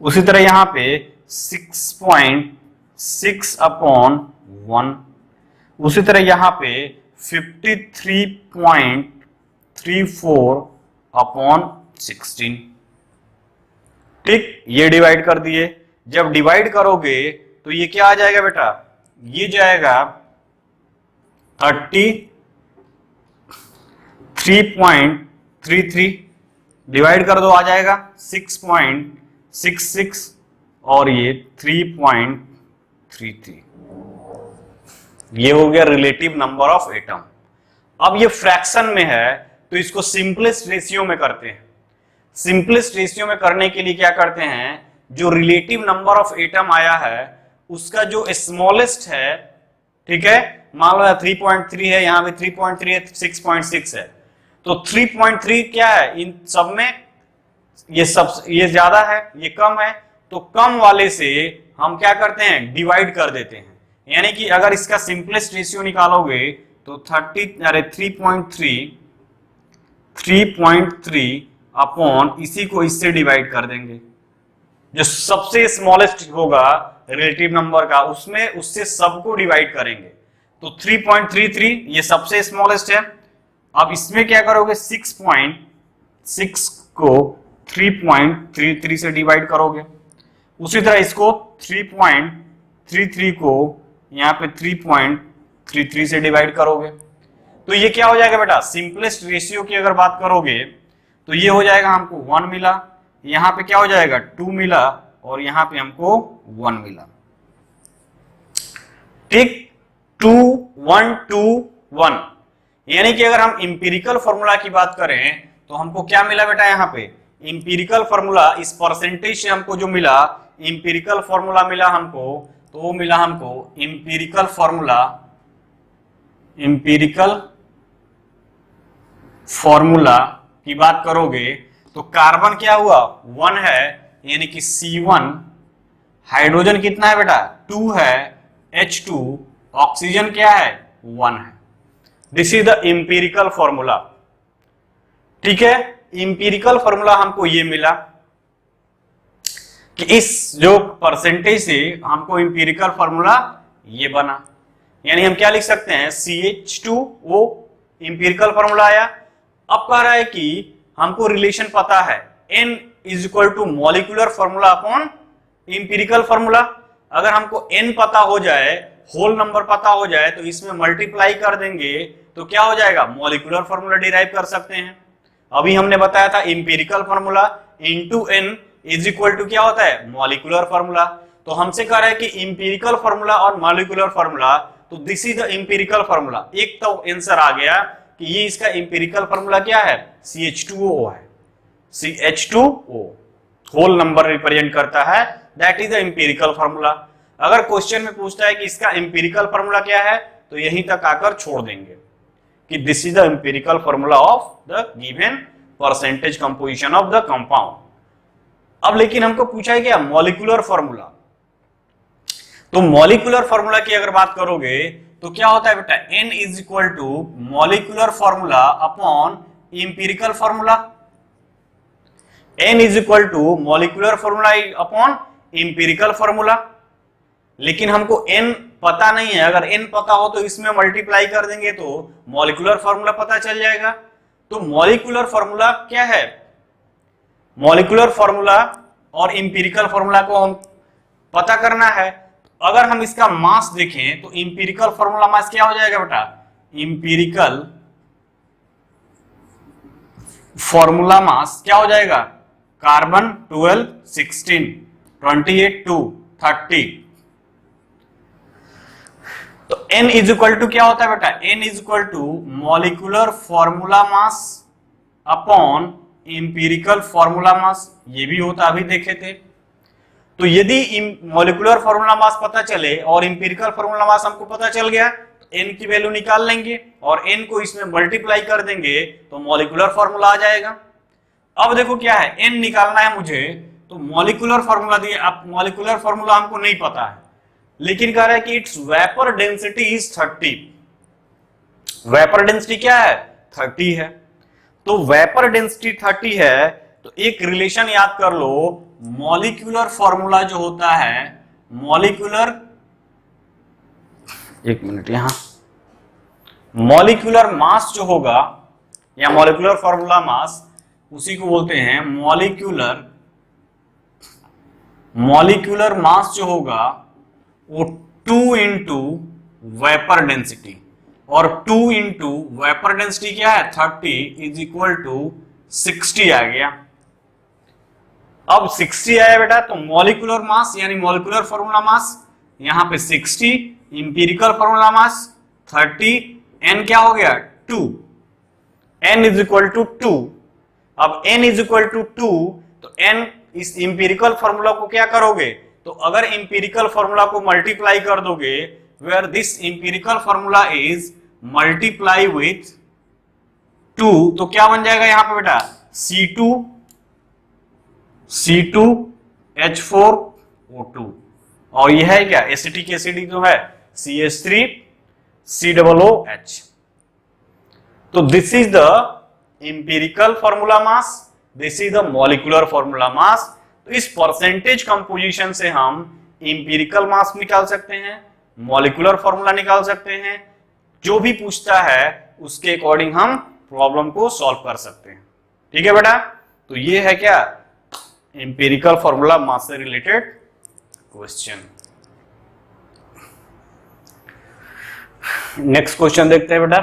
उसी तरह यहां पे 6.6/1, उसी तरह यहां पे 53.34/16। ठीक, ये डिवाइड कर दिए। जब डिवाइड करोगे तो ये क्या आ जाएगा बेटा, ये जाएगा 33.33, डिवाइड कर दो आ जाएगा 6.66 और ये 3.33। ये हो गया रिलेटिव नंबर ऑफ एटम। अब ये फ्रैक्शन में है तो इसको सिंपलेस्ट रेशियो में करते हैं। सिंपलेस्ट रेशियो में करने के लिए क्या करते हैं, जो रिलेटिव नंबर ऑफ एटम आया है उसका जो स्मॉलेस्ट है, ठीक है, मान लो 3.3 है, यहां पे 3.3 है, 6.6 है, तो 3.3 क्या है, इन सब में ये ज्यादा है, ये कम है, तो कम वाले से हम क्या करते हैं, डिवाइड कर देते हैं। यानी कि अगर इसका सिंपलेस्ट रेशियो निकालोगे तो 3.3 अपॉन इसी को इससे डिवाइड कर देंगे। जो सबसे स्मॉलेस्ट होगा रिलेटिव नंबर का, उसमें उससे सबको डिवाइड करेंगे। तो 3.33 ये सबसे स्मॉलेस्ट है। अब इसमें क्या करोगे, 6.6 को 3.33 से डिवाइड करोगे। उसी तरह इसको 3.33 को यहाँ पे 3.33 से डिवाइड करोगे। तो ये क्या हो जाएगा बेटा, सिंपलेस्ट रेशियो की अगर बात करोगे तो ये हो जाएगा, हमको 1 मिला, यहां पे क्या हो जाएगा 2 मिला और यहां पे हमको 1 मिला। ठीक, 2 1 2 1। यानी कि अगर हम इंपीरिकल फॉर्मूला की बात करें तो हमको क्या मिला बेटा, यहां पे इंपीरिकल फॉर्मूला, इस परसेंटेज से हमको जो मिला इंपीरिकल फॉर्मूला मिला हमको, तो वो मिला हमको इंपीरिकल फॉर्मूला की बात करोगे तो कार्बन क्या हुआ 1 है, यानी कि C1, हाइड्रोजन कितना है बेटा 2 है, H2, ऑक्सीजन क्या है 1 है। This is the empirical formula. ठीक है, इंपीरिकल फॉर्मूला हमको ये मिला कि इस जो परसेंटेज से हमको इंपीरिकल फॉर्मूला ये बना। यानी हम क्या लिख सकते हैं, CH2O इंपीरिकल फॉर्मूला आया। अब कह रहा है कि हमको रिलेशन पता है, N is equal to molecular formula upon empirical formula. अगर हमको N पता हो जाए, होल नंबर पता हो जाए, तो इसमें मल्टीप्लाई कर देंगे तो क्या हो जाएगा, मॉलिक्यूलर फॉर्मूला डिराइव कर सकते हैं। अभी हमने बताया था empirical formula into N is equal to क्या होता है, मॉलिक्यूलर फॉर्मूला। तो हमसे कह रहा है कि इंपीरिकल फॉर्मूला और मॉलिक्यूलर फॉर्मूला, तो this is the empirical formula. एक तो आंसर आ गया कि ये इसका इंपीरिकल फॉर्मूला क्या है, CH2O है। CH2O होल नंबर रिप्रेजेंट करता है, that is the empirical formula. अगर क्वेश्चन में पूछता है कि इसका इंपीरिकल फॉर्मूला क्या है, तो यहीं तक आकर छोड़ देंगे कि this is the empirical formula of the given percentage composition of the compound. अब लेकिन हमको पूछा है क्या, मॉलिक्यूलर फॉर्मूला। तो मॉलिक्यूलर फॉर्मूला की अगर बात करोगे तो क्या होता है बेटा, N is equal to molecular formula upon empirical formula. N is equal to molecular formula upon empirical formula, लेकिन हमको n पता नहीं है। अगर n पता हो तो इसमें मल्टीप्लाई कर देंगे तो मॉलिक्यूलर फॉर्मूला पता चल जाएगा। तो मॉलिक्यूलर फॉर्मूला क्या है? मॉलिक्यूलर फॉर्मूला और इंपिरिकल फॉर्मूला को हम पता करना है। अगर हम इसका मास देखें तो इंपिरिकल फॉर्मूला मास क्या हो जाएगा बेटा? इंपिरिकल फॉर्मूला मास क्या हो जाएगा? कार्बन 12, 16, 28, 2, 30। तो n इज इक्वल टू क्या होता है बेटा? n is equal to molecular formula mass upon empirical formula mass. ये भी होता, अभी देखे थे। तो यदि मॉलिक्यूलर फॉर्मूला मास पता चले और इंपिरिकल फॉर्मूला मास हमको पता चल गया, n की वैल्यू निकाल लेंगे और n को इसमें मल्टीप्लाई कर देंगे तो मॉलिक्यूलर फॉर्मूला आ जाएगा। अब देखो क्या है, n निकालना है मुझे, तो मॉलिक्यूलर फॉर्मूला दिए। अब मॉलिक्यूलर फॉर्मूला हमको नहीं पता है, लेकिन कह रहा है कि it's vapour density is 30। Vapour density क्या है? 30 है। तो वेपर डेंसिटी 30 है, तो एक रिलेशन याद कर लो। मॉलिक्यूलर फॉर्मूला जो होता है, मॉलिक्यूलर, एक मिनट यहां, मॉलिक्यूलर मास जो होगा या मॉलिक्यूलर फॉर्मूला मास, उसी को बोलते हैं मॉलिक्यूलर मास जो होगा वो 2 इंटू वेपर डेंसिटी, और 2 इंटू वेपर डेंसिटी क्या है? 30 इज इक्वल टू 60 आ गया। अब 60 आया बेटा, तो मॉलिक्यूलर मास यानी मॉलिक्यूलर फॉर्मूला मास यहां पे 60, इंपिरिकल फॉर्मूला मास 30, n क्या हो गया? 2, n इज इक्वल टू 2। अब n इज इक्वल टू 2, तो n इस इंपिरिकल फॉर्मूला को क्या करोगे? तो अगर इंपिरिकल फॉर्मूला को मल्टीप्लाई कर दोगे, where this empirical formula is multiply with 2, तो क्या बन जाएगा यहां पे बेटा? C2H4O2, और यह है क्या? एसिटिक एसिड जो है CH3COOH। तो this is the empirical formula mass, this is the molecular formula mass. तो इस परसेंटेज कंपोजिशन से हम इंपिरिकल मास निकाल सकते हैं, मॉलिक्यूलर फॉर्मूला निकाल सकते हैं। जो भी पूछता है उसके अकॉर्डिंग हम प्रॉब्लम को सॉल्व कर सकते हैं। ठीक है बेटा? तो ये है क्या? इंपिरिकल फॉर्मूला मास से रिलेटेड क्वेश्चन। नेक्स्ट क्वेश्चन देखते हैं बेटा।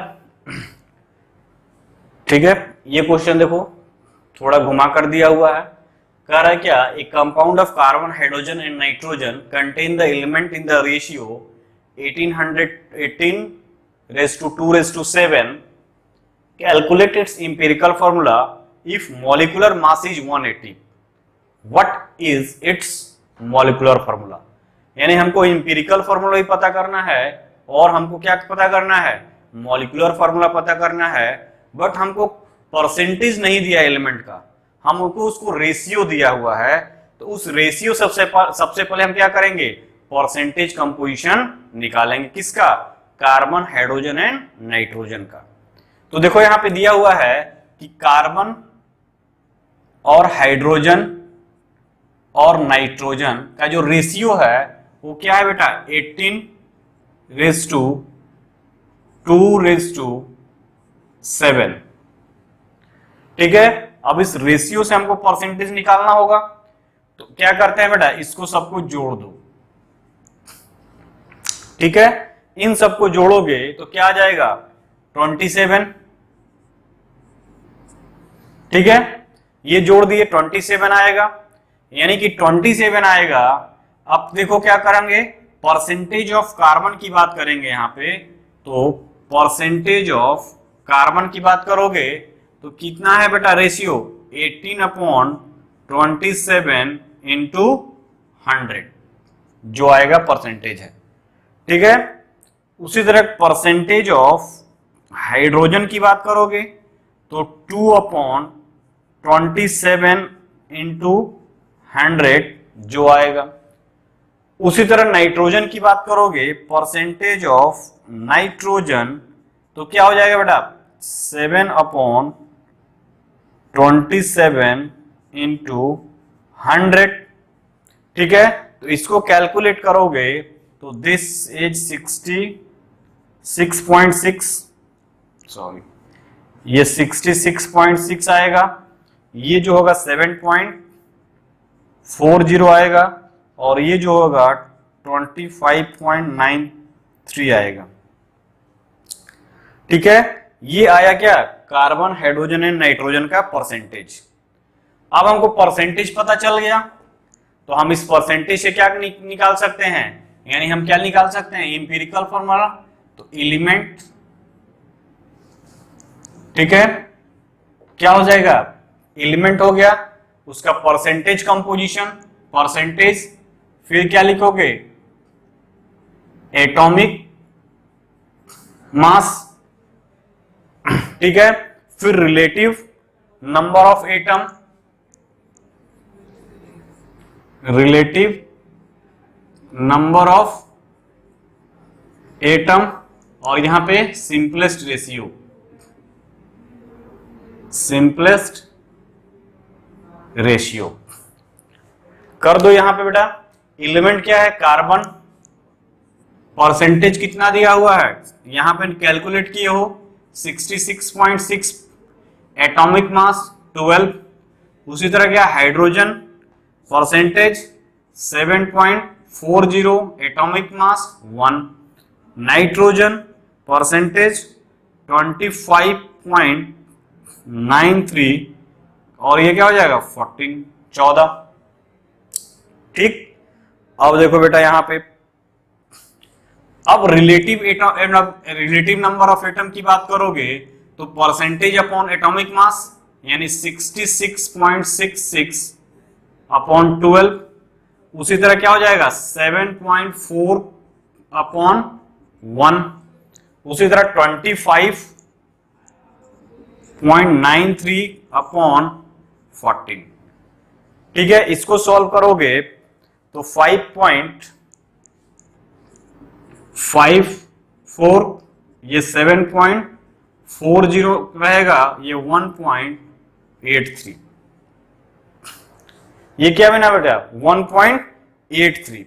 ठीक है, ये क्वेश्चन देखो, थोड़ा घुमा कर दिया हुआ है। कह रहा है क्या? ए compound of carbon, hydrogen and nitrogen contain the element in the ratio 1818:2:7। Calculate its empirical formula if molecular mass is 180। What is it's molecular formula? यानी हमको इंपिरिकल फॉर्मूला भी पता करना है और हमको क्या पता करना है? मॉलिक्यूलर फॉर्मूला पता करना है। बट हमको परसेंटेज नहीं दिया एलिमेंट का, हमको उसको रेशियो दिया हुआ है। तो उस रेशियो सबसे पहले हम क्या करेंगे? परसेंटेज कंपोजिशन निकालेंगे। किसका? कार्बन, हाइड्रोजन एंड नाइट्रोजन का। तो देखो यहां पे दिया हुआ है कि कार्बन और हाइड्रोजन और नाइट्रोजन का जो रेशियो है वो क्या है बेटा? 18:2:7। ठीक है, अब इस रेशियो से हमको परसेंटेज निकालना होगा। तो क्या करते हैं बेटा? इसको सबको जोड़ दो। ठीक है, इन सबको जोड़ोगे तो क्या आ जाएगा? 27। ठीक है, ये जोड़ दिए 27 आएगा, यानी कि 27 आएगा। अब देखो क्या करेंगे? परसेंटेज ऑफ कार्बन की बात करेंगे यहां पे। तो परसेंटेज ऑफ कार्बन की बात करोगे तो कितना है बेटा रेशियो? 18/27 इंटू 100 जो आएगा परसेंटेज है। ठीक है, उसी तरह परसेंटेज ऑफ हाइड्रोजन की बात करोगे तो 2/27 इंटू 100 जो आएगा। उसी तरह नाइट्रोजन की बात करोगे, परसेंटेज ऑफ नाइट्रोजन तो क्या हो जाएगा बेटा? 7/27 इंटू 100। ठीक है, तो इसको कैलकुलेट करोगे तो दिस इज 66.6, सॉरी ये 66.6 आएगा, ये जो होगा 7.40 आएगा, और ये जो होगा 25.93 आएगा। ठीक है, ये आया क्या, कार्बन, हाइड्रोजन एंड नाइट्रोजन का परसेंटेज। अब हमको परसेंटेज पता चल गया, तो हम इस परसेंटेज से क्या निकाल सकते हैं, यानी हम क्या निकाल सकते हैं, इंपीरिकल फॉर्मूला। तो एलिमेंट, ठीक है, क्या हो जाएगा, एलिमेंट हो गया, उसका परसेंटेज कंपोजिशन, परसेंटेज, फिर क्या लिखोगे, एटॉमिक मास, ठीक है, फिर relative number of atom, relative number of atom, और यहां पे सिंपलेस्ट रेशियो, सिंपलेस्ट रेशियो कर दो यहां पे बेटा। एलिमेंट क्या है, कार्बन, परसेंटेज कितना दिया हुआ है, यहां पे कैलकुलेट किए हो 66.6, एटॉमिक मास 12, उसी तरह क्या, hydrogen, percentage 7.40, atomic mass 1, nitrogen, percentage 25.93, और ये क्या हो जाएगा 14। ठीक, अब देखो बेटा यहां पे, अब रिलेटिव नंबर ऑफ एटम की बात करोगे तो परसेंटेज अपॉन एटॉमिक मास, यानी 66.66 अपॉन 12, उसी तरह क्या हो जाएगा 7.4 अपॉन 1, उसी तरह 25.93 अपॉन 14। ठीक है, इसको सॉल्व करोगे तो 5.54, ये 7.40 रहेगा, ये 1.83, ये क्या बना बेटा 1.83।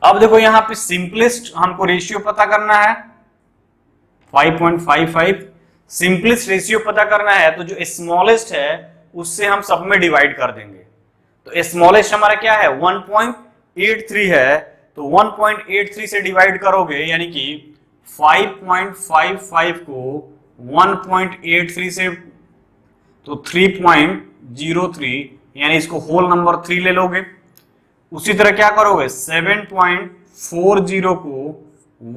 अब देखो यहां पे सिंपलेस्ट हमको रेशियो पता करना है 5.55, सिंपलेस्ट रेशियो पता करना है, तो जो स्मॉलेस्ट है उससे हम सब में डिवाइड कर देंगे। तो स्मॉलेस्ट हमारा क्या है 1.83 है, तो 1.83 से डिवाइड करोगे, यानी कि 5.55 को 1.83 से, तो 3.03, यानी इसको होल नंबर 3 ले लोगे। उसी तरह क्या करोगे 7.40 को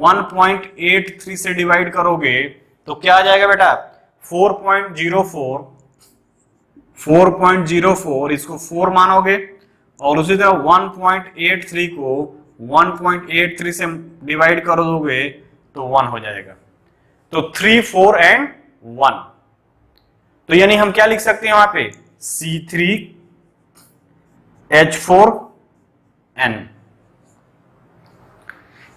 1.83 से डिवाइड करोगे, तो क्या आ जाएगा बेटा 4.04, इसको 4 मानोगे, और उसी तरह 1.83 को 1.83 से डिवाइड कर दोगे तो 1 हो जाएगा। तो 3, 4 एंड 1, तो यानी हम क्या लिख सकते हैं वहां पे C3H4N,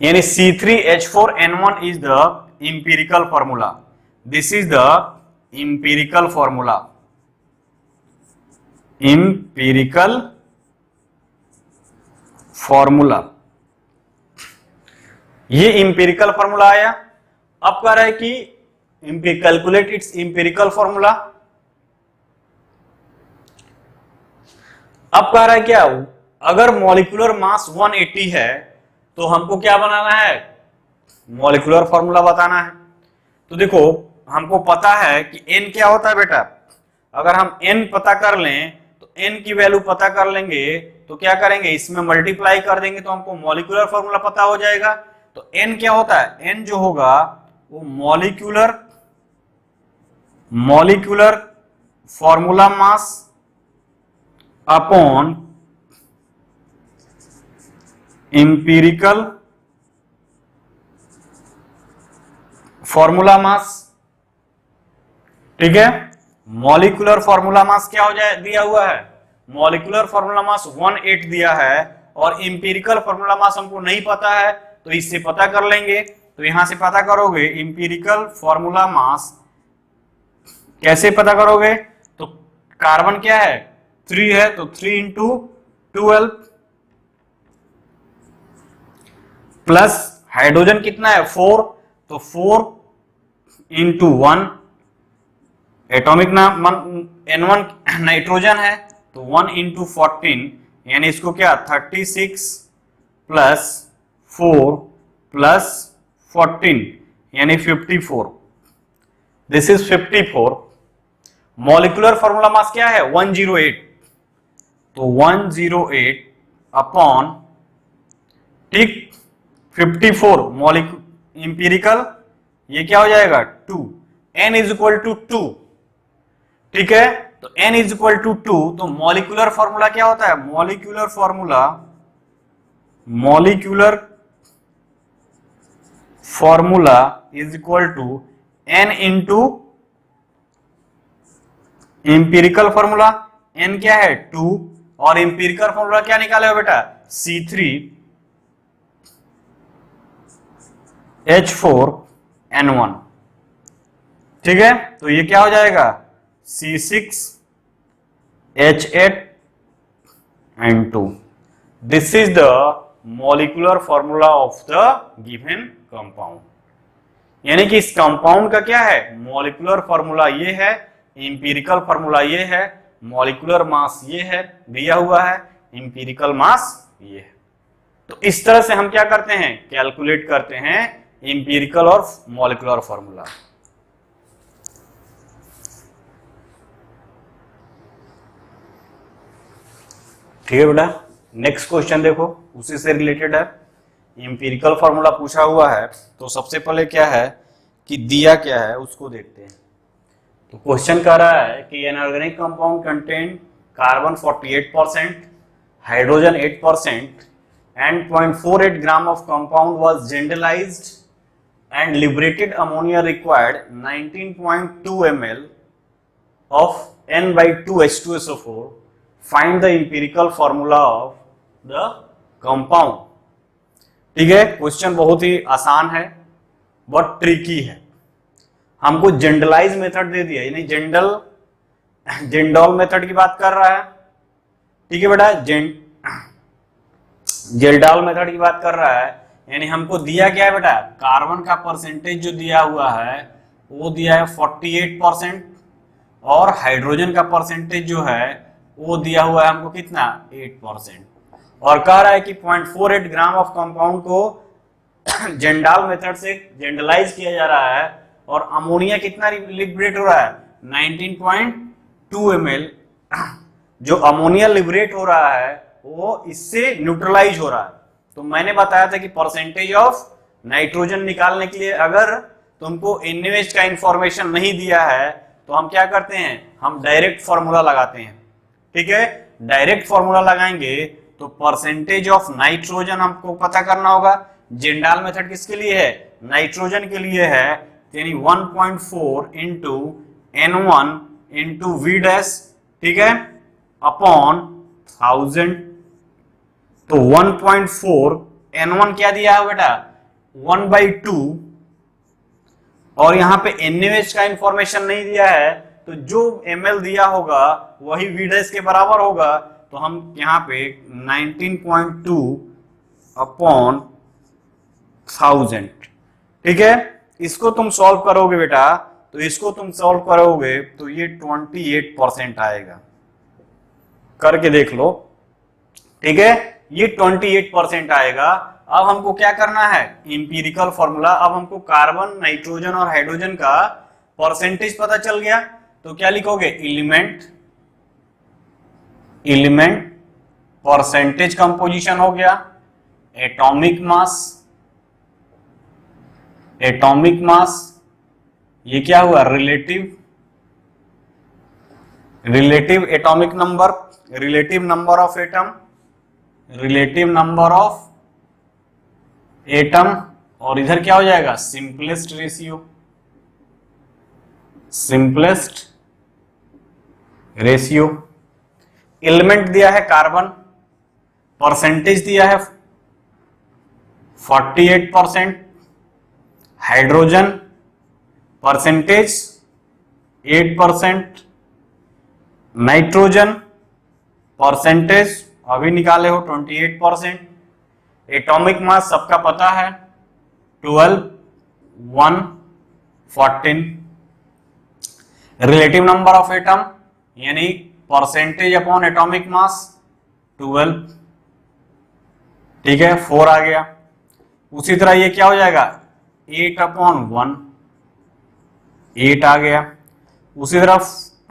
यानी C3H4N1 is the empirical formula. This is the empirical formula. Empirical formula. ये empirical formula आया। अब कह रहा है कि calculate its empirical formula. अब कह रहा है क्या, अगर मॉलिक्यूलर मास 180 है तो हमको क्या बनाना है, मॉलिक्यूलर फॉर्मूला बताना है। तो देखो हमको पता है कि n क्या होता है बेटा, अगर हम n पता कर लें तो n की वैल्यू पता कर लेंगे, तो क्या करेंगे इसमें मल्टीप्लाई कर देंगे तो हमको मॉलिक्यूलर फॉर्मूला पता हो जाएगा। तो n क्या होता है, n जो होगा वो molecular formula mass upon empirical formula mass. ठीक है, मॉलिक्यूलर फॉर्मूला मास क्या हो जाए, दिया हुआ है मॉलिक्यूलर फॉर्मूला मास 18 दिया है, और इंपीरिकल फॉर्मूला मास हमको नहीं पता है, तो इससे पता कर लेंगे। तो यहां से पता करोगे इंपीरिकल फॉर्मूला मास, कैसे पता करोगे, तो कार्बन क्या है 3 है, तो 3 इंटू 12 प्लस हाइड्रोजन कितना है 4, तो 4 इंटू 1 एटॉमिक N1 नाइट्रोजन है, तो 1 इंटू 14 यानी इसको क्या 36 प्लस 4 प्लस 14 यानी 54, दिस इज 54। मॉलिक्यूलर फॉर्मूला मास क्या है 108, तो 108 अपॉन ठीक 54 मॉलिक्यूल इंपीरिकल ये क्या हो जाएगा 2, n इज इक्वल टू 2, ठीक है, तो n इज इक्वल टू 2, तो मॉलिक्यूलर फॉर्मूला क्या होता है, molecular formula is equal to n into empirical formula, n क्या है 2 और इंपीरिकल फॉर्मूला क्या निकाले हो बेटा C3H4N1, ठीक है, तो ये क्या हो जाएगा C6H8N2, this is the molecular formula of the given compound. यानी कि इस कंपाउंड का क्या है मॉलिक्यूलर फॉर्मूला ये है, इंपीरिकल फॉर्मूला ये है, मॉलिक्यूलर मास ये है दिया हुआ है, इंपीरिकल मास ये है। तो इस तरह से हम क्या करते हैं कैलकुलेट करते हैं इंपीरिकल और मॉलिक्यूलर फॉर्मूला। ठीक है बेटा, नेक्स्ट क्वेश्चन देखो उसी से रिलेटेड है, इंपीरिकल फॉर्मूला पूछा हुआ है, तो सबसे पहले क्या है कि दिया क्या है उसको देखते हैं। तो क्वेश्चन कह रहा है कि an organic compound contain carbon 48%, hydrogen 8% and 0.48 gram of compound was generalized and liberated ammonia required 19.2 ml of N/2H2SO4. Find the empirical formula of the compound. ठीक है, क्वेश्चन बहुत ही आसान है बट ट्रिकी है। हमको जनरलाइज मेथड दे दिया, यानी जेंडॉल method की बात कर रहा है, ठीक है बेटा, जेल्डाल मेथड की बात कर रहा है। यानी हमको दिया क्या है बेटा, कार्बन का परसेंटेज जो दिया हुआ है वो दिया है 48% और हाइड्रोजन का परसेंटेज जो है वो दिया हुआ है हमको कितना 8%, और कह रहा है कि 0.48 ग्राम ऑफ कंपाउंड को जेंडाल मेथड से जेंडलाइज किया जा रहा है और अमोनिया कितना लिबरेट हो रहा है 19.2 ml। जो अमोनिया लिबरेट हो रहा है वो इससे न्यूट्रलाइज हो रहा है। तो मैंने बताया था कि परसेंटेज ऑफ नाइट्रोजन निकालने के लिए अगर तुमको NaOH का इंफॉर्मेशन नहीं दिया है तो हम क्या करते हैं, हम डायरेक्ट फॉर्मूला लगाते हैं। ठीक है, डायरेक्ट फॉर्मूला लगाएंगे तो परसेंटेज ऑफ नाइट्रोजन हमको पता करना होगा। जेंडाल मेथड किसके लिए है, नाइट्रोजन के लिए है, यानी 1.4 into N1 into V dash, ठीक है, अपॉन 1000। तो 1.4 N1 क्या दिया है बेटा 1/2, और यहां पे NaOH का इंफॉर्मेशन नहीं दिया है, तो जो ml दिया होगा वही V डैश के बराबर होगा। तो हम यहां पे 19.2 अपॉन 1000, ठीक है, इसको तुम सॉल्व करोगे बेटा, तो इसको तुम सॉल्व करोगे तो ये 28% आएगा, करके देख लो। ठीक है, ये 28% आएगा। अब हमको क्या करना है, इंपीरिकल फॉर्मूला। अब हमको कार्बन, नाइट्रोजन और हाइड्रोजन का परसेंटेज पता चल गया, तो क्या लिखोगे, एलिमेंट परसेंटेज कंपोजिशन हो गया, एटॉमिक मास, ये क्या हुआ, relative atomic number, relative number of atom, और इधर क्या हो जाएगा, सिंपलेस्ट रेशियो। एलिमेंट दिया है कार्बन, परसेंटेज दिया है 48%, हाइड्रोजन परसेंटेज 8%, नाइट्रोजन परसेंटेज अभी निकाले हो 28%। एटॉमिक मास सबका पता है 12, 1, 14। रिलेटिव नंबर ऑफ एटम यानी परसेंटेज अपॉन एटॉमिक मास 12, ठीक है, 4 आ गया। उसी तरह ये क्या हो जाएगा 8/1, 8 आ गया। उसी तरह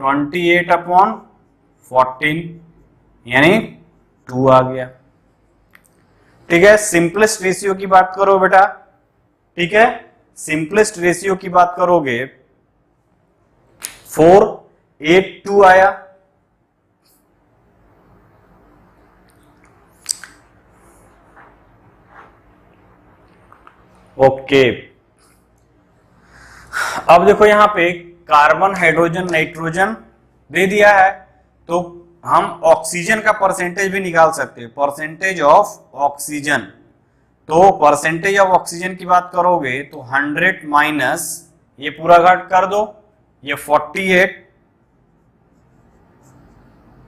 28/14 यानी 2 आ गया। ठीक है, सिंपलेस्ट रेशियो की बात करो बेटा, ठीक है, सिंपलेस्ट रेशियो की बात करोगे 4:8:2 आया। ओके, अब देखो यहां पे कार्बन, हाइड्रोजन, नाइट्रोजन दे दिया है, तो हम ऑक्सीजन का परसेंटेज भी निकाल सकते हैं, परसेंटेज ऑफ ऑक्सीजन। तो परसेंटेज ऑफ ऑक्सीजन की बात करोगे तो 100 माइनस ये पूरा घट कर दो, ये 48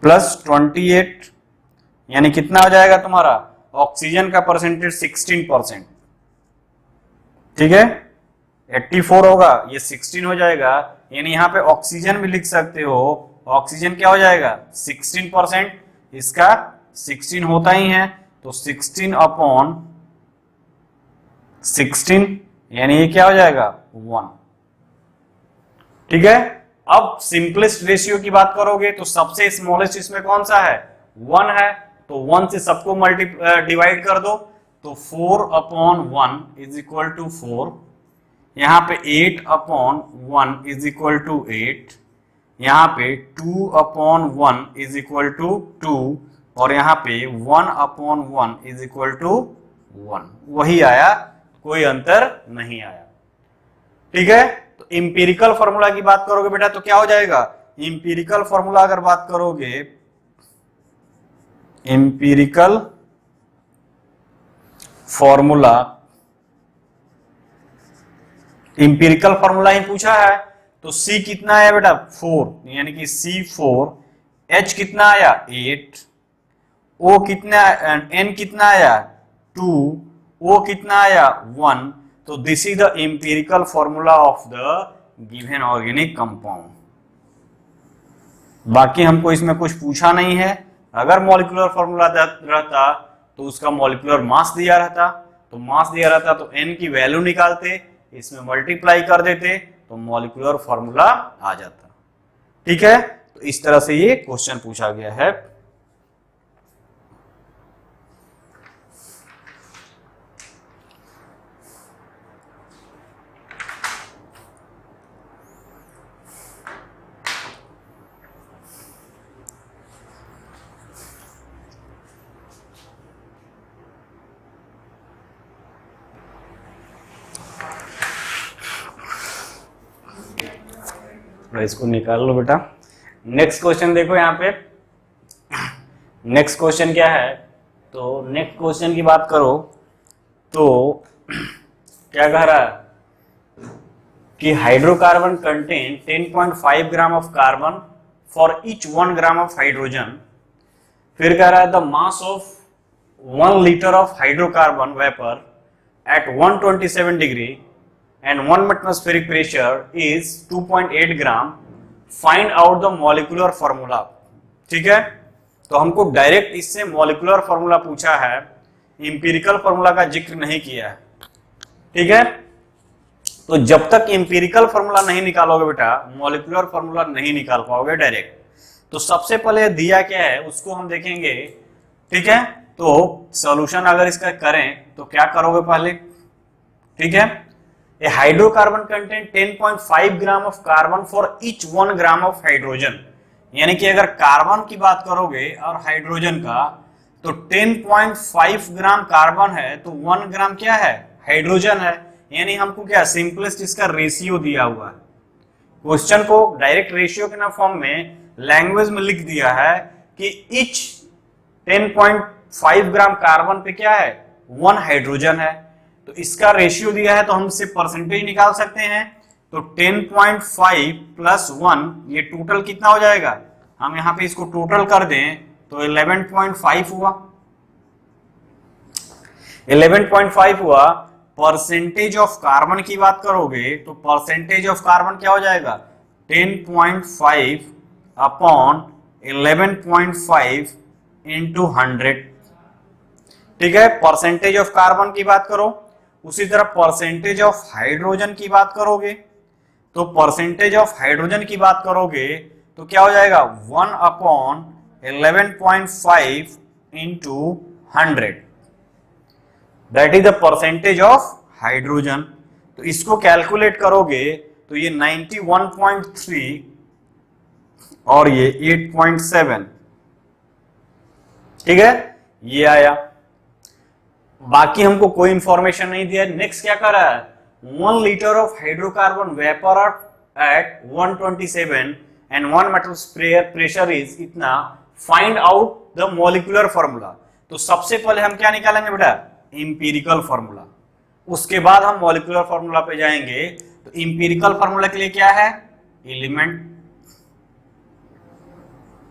प्लस 28 यानी कितना हो जाएगा तुम्हारा ऑक्सीजन का परसेंटेज 16%। ठीक है, 84 होगा, ये 16 हो जाएगा, यानी यहां पे ऑक्सीजन भी लिख सकते हो, ऑक्सीजन क्या हो जाएगा 16%, इसका 16 होता ही है, तो 16/16 यानी ये क्या हो जाएगा 1। ठीक है, अब सिंपलेस्ट रेशियो की बात करोगे तो सबसे स्मॉलेस्ट इसमें कौन सा है 1 है, तो 1 से सबको डिवाइड कर दो, तो 4/1 इज इक्वल टू 4। यहां पे 8/1 इज इक्वल टू 8, यहां पे 2/1 इज इक्वल टू 2, और यहां पे 1/1 इज इक्वल टू 1। वही आया, कोई अंतर नहीं आया। ठीक है, तो इंपीरिकल फॉर्मूला की बात करोगे बेटा तो क्या हो जाएगा, इंपीरिकल फॉर्मूला अगर बात करोगे, इंपीरिकल फॉर्मूला, इंपीरिकल फॉर्मूला ही पूछा है, तो C कितना आया बेटा 4, यानी कि C4, H कितना आया 8, O कितना, N कितना आया 2, O कितना आया 1। तो this is the empirical formula of the given organic compound. बाकी हमको इसमें कुछ पूछा नहीं है, अगर मॉलिक्यूलर फॉर्मूला रहता तो उसका मॉलिक्यूलर मास दिया रहता, तो मास दिया रहता तो n की वैल्यू निकालते, इसमें मल्टीप्लाई कर देते तो मॉलिक्यूलर फॉर्मूला आ जाता। ठीक है, तो इस तरह से ये क्वेश्चन पूछा गया है। इसको निकाल लो बेटा। नेक्स्ट क्वेश्चन देखो यहाँ पे, नेक्स्ट क्वेश्चन क्या है, तो नेक्स्ट क्वेश्चन की बात करो तो क्या कह रहा है कि hydrocarbon contain 10.5 gram of carbon for each 1 gram of hydrogen. फिर कह रहा है the mass of 1 litre of hydrocarbon vapour at 127 degree and 1 atmospheric pressure is 2.8 gram, find out the molecular formula। ठीक है, तो हमको डायरेक्ट इससे मॉलिक्यूलर फॉर्मूला पूछा है, इंपीरिकल फॉर्मूला का जिक्र नहीं किया है। ठीक है, तो जब तक इंपीरिकल फॉर्मूला नहीं निकालोगे बेटा मॉलिक्यूलर फॉर्मूला नहीं निकाल पाओगे डायरेक्ट। तो सबसे पहले दिया क्या है उसको हम देखेंगे। ठीक है, तो सॉल्यूशन अगर इसका करें तो क्या करोगे पहले, ठीक है, A hydrocarbon contain 10.5 gram of carbon for each 1 gram of hydrogen. यानी कि अगर कार्बन की बात करोगे और हाइड्रोजन का, तो 10.5 ग्राम कार्बन है तो 1 ग्राम क्या है हाइड्रोजन है। यानी हमको क्या सिंपलेस्ट इसका रेशियो दिया हुआ है, क्वेश्चन को डायरेक्ट रेशियो के ना फॉर्म में लैंग्वेज में लिख दिया है कि ईच 10.5 ग्राम कार्बन पे क्या है 1 हाइड्रोजन है। तो इसका रेशियो दिया है तो हम इससे परसेंटेज निकाल सकते हैं। तो 10.5 प्लस 1 ये टोटल कितना हो जाएगा, हम यहाँ पे इसको टोटल कर दें तो 11.5 हुआ, 11.5 हुआ। परसेंटेज ऑफ कार्बन की बात करोगे तो परसेंटेज ऑफ कार्बन क्या हो जाएगा, 10.5 अपॉन 11.5 इंटू 100। ठीक है, परसेंटेज ऑफ कार्बन की बात करो। उसी तरह परसेंटेज ऑफ हाइड्रोजन की बात करोगे तो परसेंटेज ऑफ हाइड्रोजन की बात करोगे तो क्या हो जाएगा, 1 upon 11.5 into 100, that is the percentage of hydrogen. तो इसको कैलकुलेट करोगे तो ये 91.3 और ये 8.7, ठीक है, ये आया। बाकी हमको कोई इंफॉर्मेशन नहीं दिया। नेक्स्ट क्या कर रहा है, 1 litre of hydrocarbon vapour at 127 and 1 metal pressure is इतना, find out the molecular formula. तो सबसे पहले हम क्या निकालेंगे बेटा, इंपीरिकल फॉर्मूला, उसके बाद हम मॉलिक्यूलर फॉर्मूला पे जाएंगे। तो इंपीरिकल फॉर्मूला के लिए क्या है, एलिमेंट,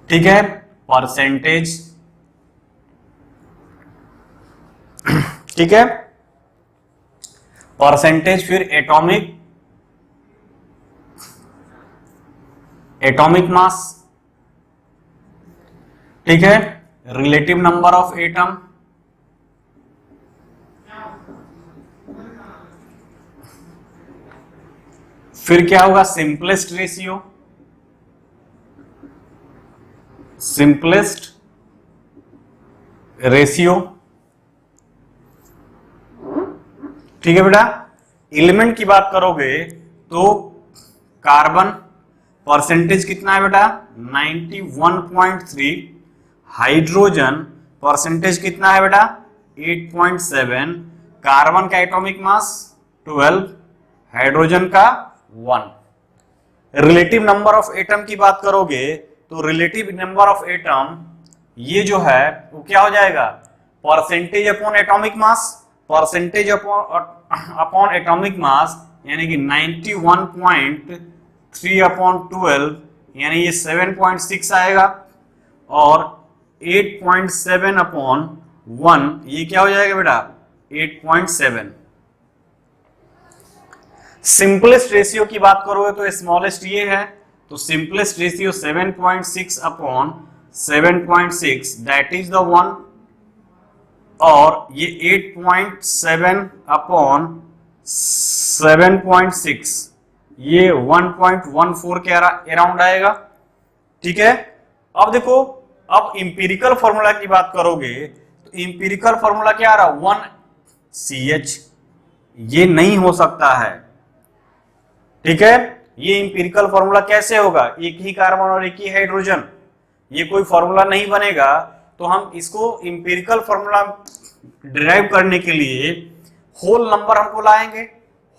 ठीक है, परसेंटेज, ठीक है, परसेंटेज, फिर एटॉमिक मास, ठीक है, रिलेटिव नंबर ऑफ एटम, फिर क्या होगा, सिंपलेस्ट रेशियो, सिंपलेस्ट रेशियो, ठीक है बेटा। एलिमेंट की बात करोगे तो कार्बन परसेंटेज कितना है बेटा, 91.3, हाइड्रोजन परसेंटेज कितना है बेटा, 8.7, कार्बन का एटॉमिक मास 12, हाइड्रोजन का 1। रिलेटिव नंबर ऑफ एटम की बात करोगे तो रिलेटिव नंबर ऑफ एटम ये जो है वो क्या हो जाएगा, percentage upon atomic mass, percentage upon atomic mass यानी कि 91.3 अपॉन 12 यानी ये 7.6 आएगा, और 8.7 अपॉन 1 ये क्या हो जाएगा बेटा, 8.7। सिंपलेस्ट रेशियो की बात करोगे तो स्मॉलेस्ट ये है, तो simplest ratio 7.6 upon 7.6 that is the 1, और ये 8.7 अपॉन 7.6 ये 1.14 के अराउंड आएगा, ठीक है। अब देखो, अब इंपीरिकल फॉर्मूला की बात करोगे तो इंपीरिकल फॉर्मूला क्या आ रहा, 1CH, ये नहीं हो सकता है, ठीक है। ये इंपीरिकल फॉर्मूला कैसे होगा, एक ही कार्बन और एक ही हाइड्रोजन, ये कोई फॉर्मूला नहीं बनेगा। तो हम इसको इंपीरिकल फॉर्मूला डिराइव करने के लिए होल नंबर हमको लाएंगे।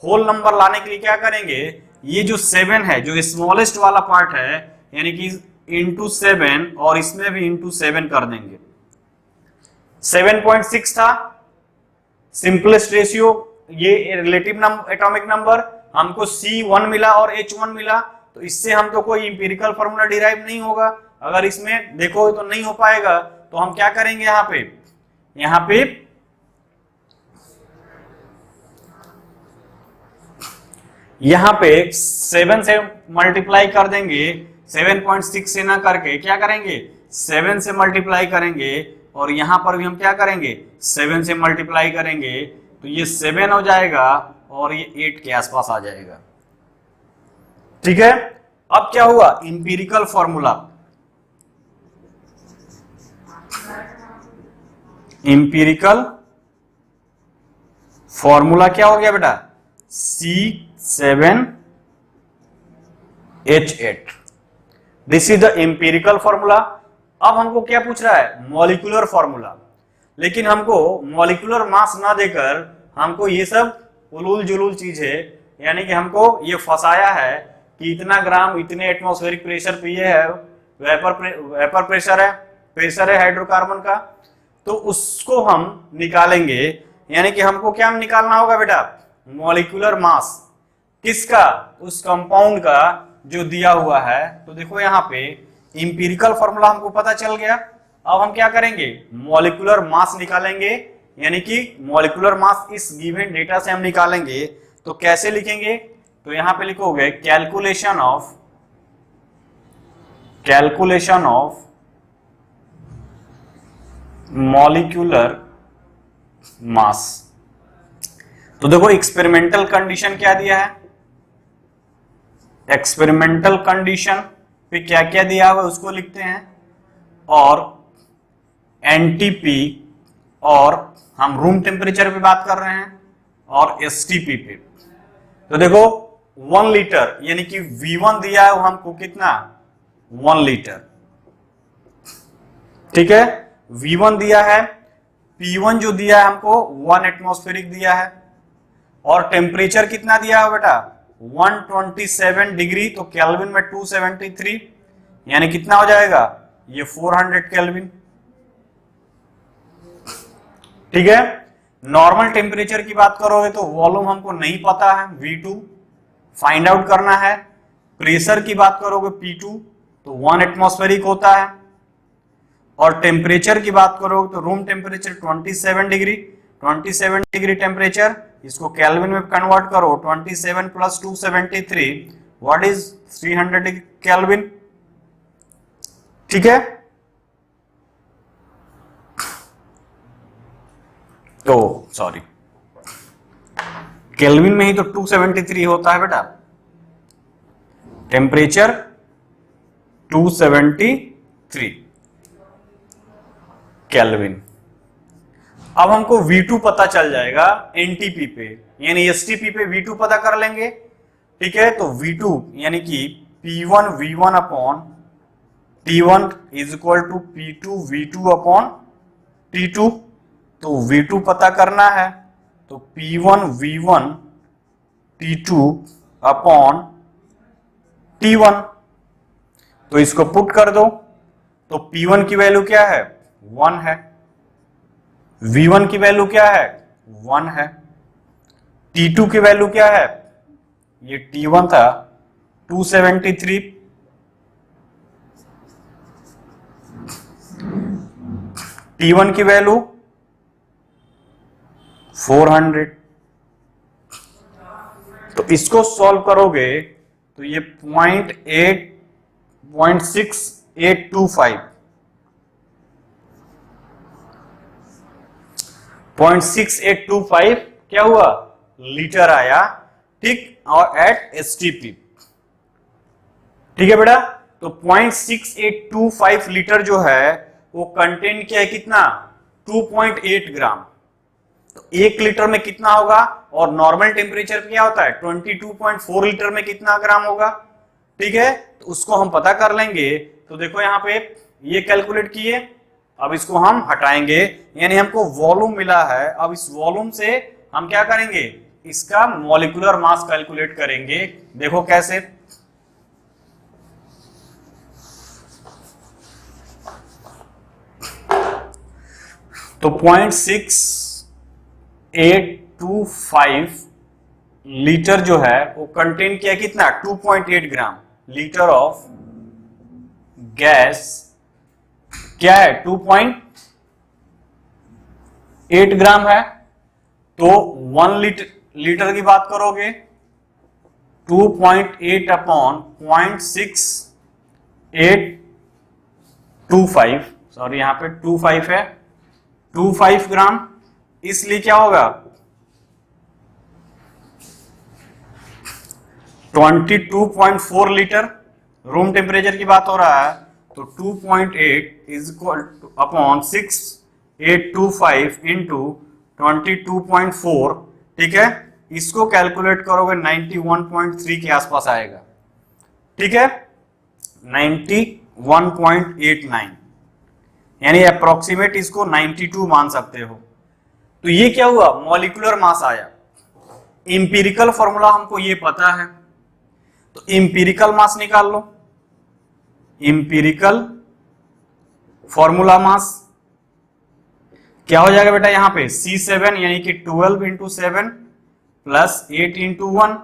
होल नंबर लाने के लिए क्या करेंगे, ये जो 7 है, जो स्मॉलेस्ट वाला पार्ट है, यानी कि इंटू 7, और इसमें भी इंटू 7 कर देंगे। 7.6 था सिंपलेस्ट रेशियो, ये रिलेटिव एटॉमिक नंबर, हमको C1 मिला और H1 मिला, तो इससे हम तो कोई इंपीरिकल फॉर्मूला डिराइव नहीं होगा। अगर इसमें देखो तो नहीं हो पाएगा, तो हम क्या करेंगे, यहाँ पे 7 से मल्टीप्लाई कर देंगे, 7.6 से ना करके क्या करेंगे, 7 से मल्टीप्लाई करेंगे, और यहां पर भी हम क्या करेंगे, 7 से मल्टीप्लाई करेंगे, तो ये 7 हो जाएगा और ये 8 के आसपास आ जाएगा, ठीक है। अब क्या हुआ, इंपीरिकल फॉर्मूला, इंपीरिकल फॉर्मूला क्या हो गया बेटा, C7H8, this is the empirical formula. अब हमको क्या पूछ रहा है, मॉलिक्यूलर फॉर्मूला, लेकिन हमको मॉलिक्यूलर मास ना देकर हमको ये सब उलूल जुलूल चीजें, यानी कि हमको ये फंसाया है कि इतना ग्राम इतने एटमॉस्फेरिक प्रेशर पे ये है, वेपर प्रेशर है हाइड्रोकार्बन का, तो उसको हम निकालेंगे। यानी कि हमको क्या निकालना होगा बेटा, मॉलिक्यूलर मास किसका, उस कंपाउंड का जो दिया हुआ है। तो देखो यहाँ पे इंपीरिकल फॉर्मूला हमको पता चल गया। अब हम क्या करेंगे, मॉलिक्यूलर मास निकालेंगे, यानी कि मॉलिक्यूलर मास इस गिवन डेटा से हम निकालेंगे। तो कैसे लिखेंगे, तो यहां पे लिखोगे कैलकुलेशन ऑफ मॉलिक्यूलर मास। तो देखो एक्सपेरिमेंटल कंडीशन क्या दिया है, एक्सपेरिमेंटल कंडीशन पे क्या क्या दिया हुआ उसको लिखते हैं, और एनटीपी, और हम रूम टेम्परेचर पे बात कर रहे हैं, और एसटीपी पे। तो देखो 1 लीटर यानी कि V1 दिया है वो हमको कितना, 1 लीटर, ठीक है, V1 दिया है। P1 जो दिया है हमको 1 एटमॉस्फेरिक दिया है, और टेम्परेचर कितना दिया है बेटा, 127 डिग्री, तो केल्विन में 273, यानी कितना हो जाएगा ये 400 केल्विन, ठीक है। नॉर्मल टेम्परेचर की बात करोगे तो वॉल्यूम हमको नहीं पता है, V2 फाइंड आउट करना है। प्रेशर की बात करोगे P2 तो 1 एटमॉस्फेरिक होता है, और टेम्परेचर की बात करोगे तो room temperature 27 degree, 27 degree temperature, इसको केल्विन में कन्वर्ट करो, 27 प्लस 273 व्हाट इज 300 केल्विन, ठीक है। तो सॉरी, केल्विन में ही तो 273 होता है बेटा, टेम्परेचर 273 केल्विन। अब हमको V2 पता चल जाएगा एनटीपी पे, यानी एसटीपी पे V2 पता कर लेंगे, ठीक है। तो V2 यानी कि P1 V1 upon T1 is equal to P2 V2 upon T2। तो V2 पता करना है, तो P1 V1 T2 upon T1, तो इसको पुट कर दो। तो P1 की वैल्यू क्या है, 1 है, V1 की वैल्यू क्या है, 1 है, T2 की वैल्यू क्या है, ये T1 था 273, T1 की वैल्यू 400। तो इसको सॉल्व करोगे तो ये 0.6825 क्या हुआ, लीटर आया, ठीक, और एट एसटीपी, ठीक है बेटा। तो 0.6825 लीटर जो है वो कंटेंट क्या है, कितना, 2.8 ग्राम। तो 1 लीटर में कितना होगा, और नॉर्मल टेम्परेचर क्या होता है 22.4 लीटर में कितना ग्राम होगा, ठीक है। तो उसको हम पता कर लेंगे। तो देखो यहाँ पे ये कैलकुलेट किए, अब इसको हम हटाएंगे, यानी हमको वॉल्यूम मिला है। अब इस वॉल्यूम से हम क्या करेंगे, इसका मॉलिक्यूलर मास कैलकुलेट करेंगे। देखो कैसे, तो 0.6825 लीटर जो है वो कंटेन किया कितना, 2.8 ग्राम, लीटर ऑफ गैस क्या है 2.8 ग्राम है। तो 1 लीटर की बात करोगे 2.8 अपॉन 0.6825, सॉरी यहां पे 25 है, 25 ग्राम, इसलिए क्या होगा 22.4 लीटर। रूम टेम्परेचर की बात हो रहा है, तो 2.8 is equal two upon 6825 into 22.4, ठीक है। इसको कैलकुलेट करोगे 91.3 के आसपास आएगा, ठीक है, 91.89, यानी अप्रोक्सीमेट इसको 92 मान सकते हो। तो ये क्या हुआ, मॉलिक्यूलर मास आया। इंपीरिकल फॉर्मूला हमको ये पता है, तो इंपीरिकल मास निकाल लो। इंपीरिकल फॉर्मूला मास क्या हो जाएगा बेटा, यहां पे C7 यानी कि 12 इंटू 7 प्लस 8 इंटू 1,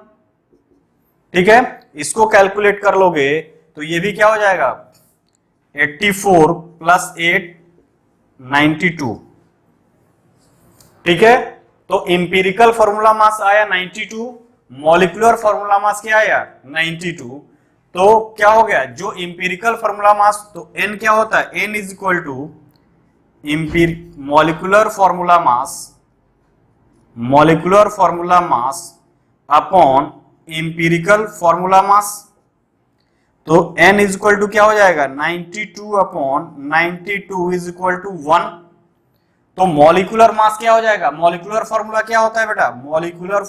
ठीक है। इसको कैलकुलेट कर लोगे तो ये भी क्या हो जाएगा 84 प्लस 8 92, ठीक है। तो इंपीरिकल फॉर्मूला मास आया 92, मॉलिक्यूलर फॉर्मूला मास क्या आया 92। तो क्या हो गया, जो इंपीरिकल फॉर्मूला मास, तो n क्या होता है, n is equal to molecular formula mass upon empirical formula mass. तो n इज इक्वल टू क्या हो जाएगा 92 अपॉन 92 इज इक्वल टू 1। तो मॉलिक्यूलर मास क्या हो जाएगा, मॉलिक्यूलर फॉर्मूला क्या होता है बेटा, molecular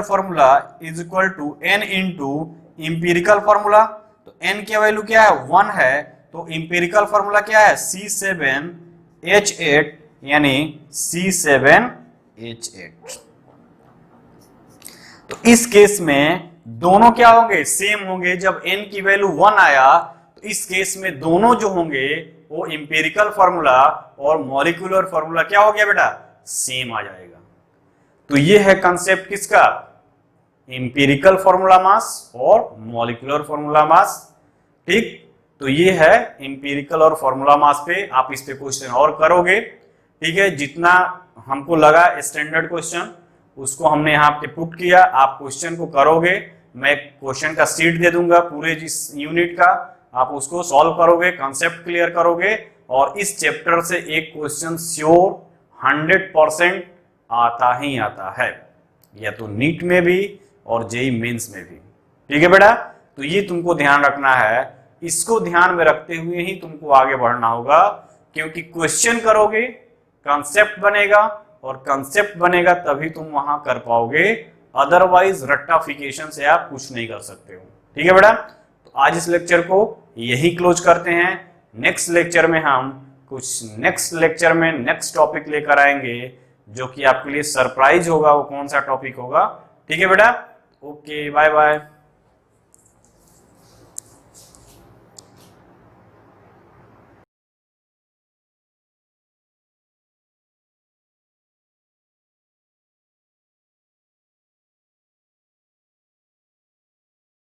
formula is equal to n into empirical formula. तो n की वैल्यू क्या है 1 है, तो इंपीरिकल फॉर्मूला क्या है C7H8, यानी C7H8। तो इस केस में दोनों क्या होंगे, सेम होंगे। जब n की वैल्यू 1 आया तो इस केस में दोनों जो होंगे वो इंपीरिकल फॉर्मूला और मॉलिक्यूलर फॉर्मूला क्या हो गया बेटा, सेम आ जाएगा। तो ये है कंसेप्ट किसका, इंपीरिकल फॉर्मूला मास और मॉलिक्यूलर फॉर्मूला मास, ठीक। तो ये है इंपीरिकल और फॉर्मूला मास पे आप इस पे क्वेश्चन और करोगे, ठीक है। जितना हमको लगा स्टैंडर्ड क्वेश्चन उसको हमने यहाँ पे पुट किया, आप क्वेश्चन को करोगे। मैं क्वेश्चन का सीट दे दूंगा पूरे जिस यूनिट का, आप उसको सॉल्व करोगे, कंसेप्ट क्लियर करोगे, और इस चैप्टर से एक क्वेश्चन श्योर 100% आता ही आता है, या तो नीट में भी और जेई मेंस में भी, ठीक है बेटा। तो ये तुमको ध्यान रखना है, इसको ध्यान में रखते हुए ही तुमको आगे बढ़ना होगा, क्योंकि क्वेश्चन करोगे कंसेप्ट बनेगा, और कंसेप्ट बनेगा तभी तुम वहां कर पाओगे, अदरवाइज रट्टाफिकेशन से आप कुछ नहीं कर सकते हो, ठीक है बेटा। तो आज इस लेक्चर को यही क्लोज करते हैं। नेक्स्ट लेक्चर में हम नेक्स्ट टॉपिक लेकर आएंगे, जो कि आपके लिए सरप्राइज होगा। वो कौन सा टॉपिक होगा, ठीक है बेटा। Okay, bye bye.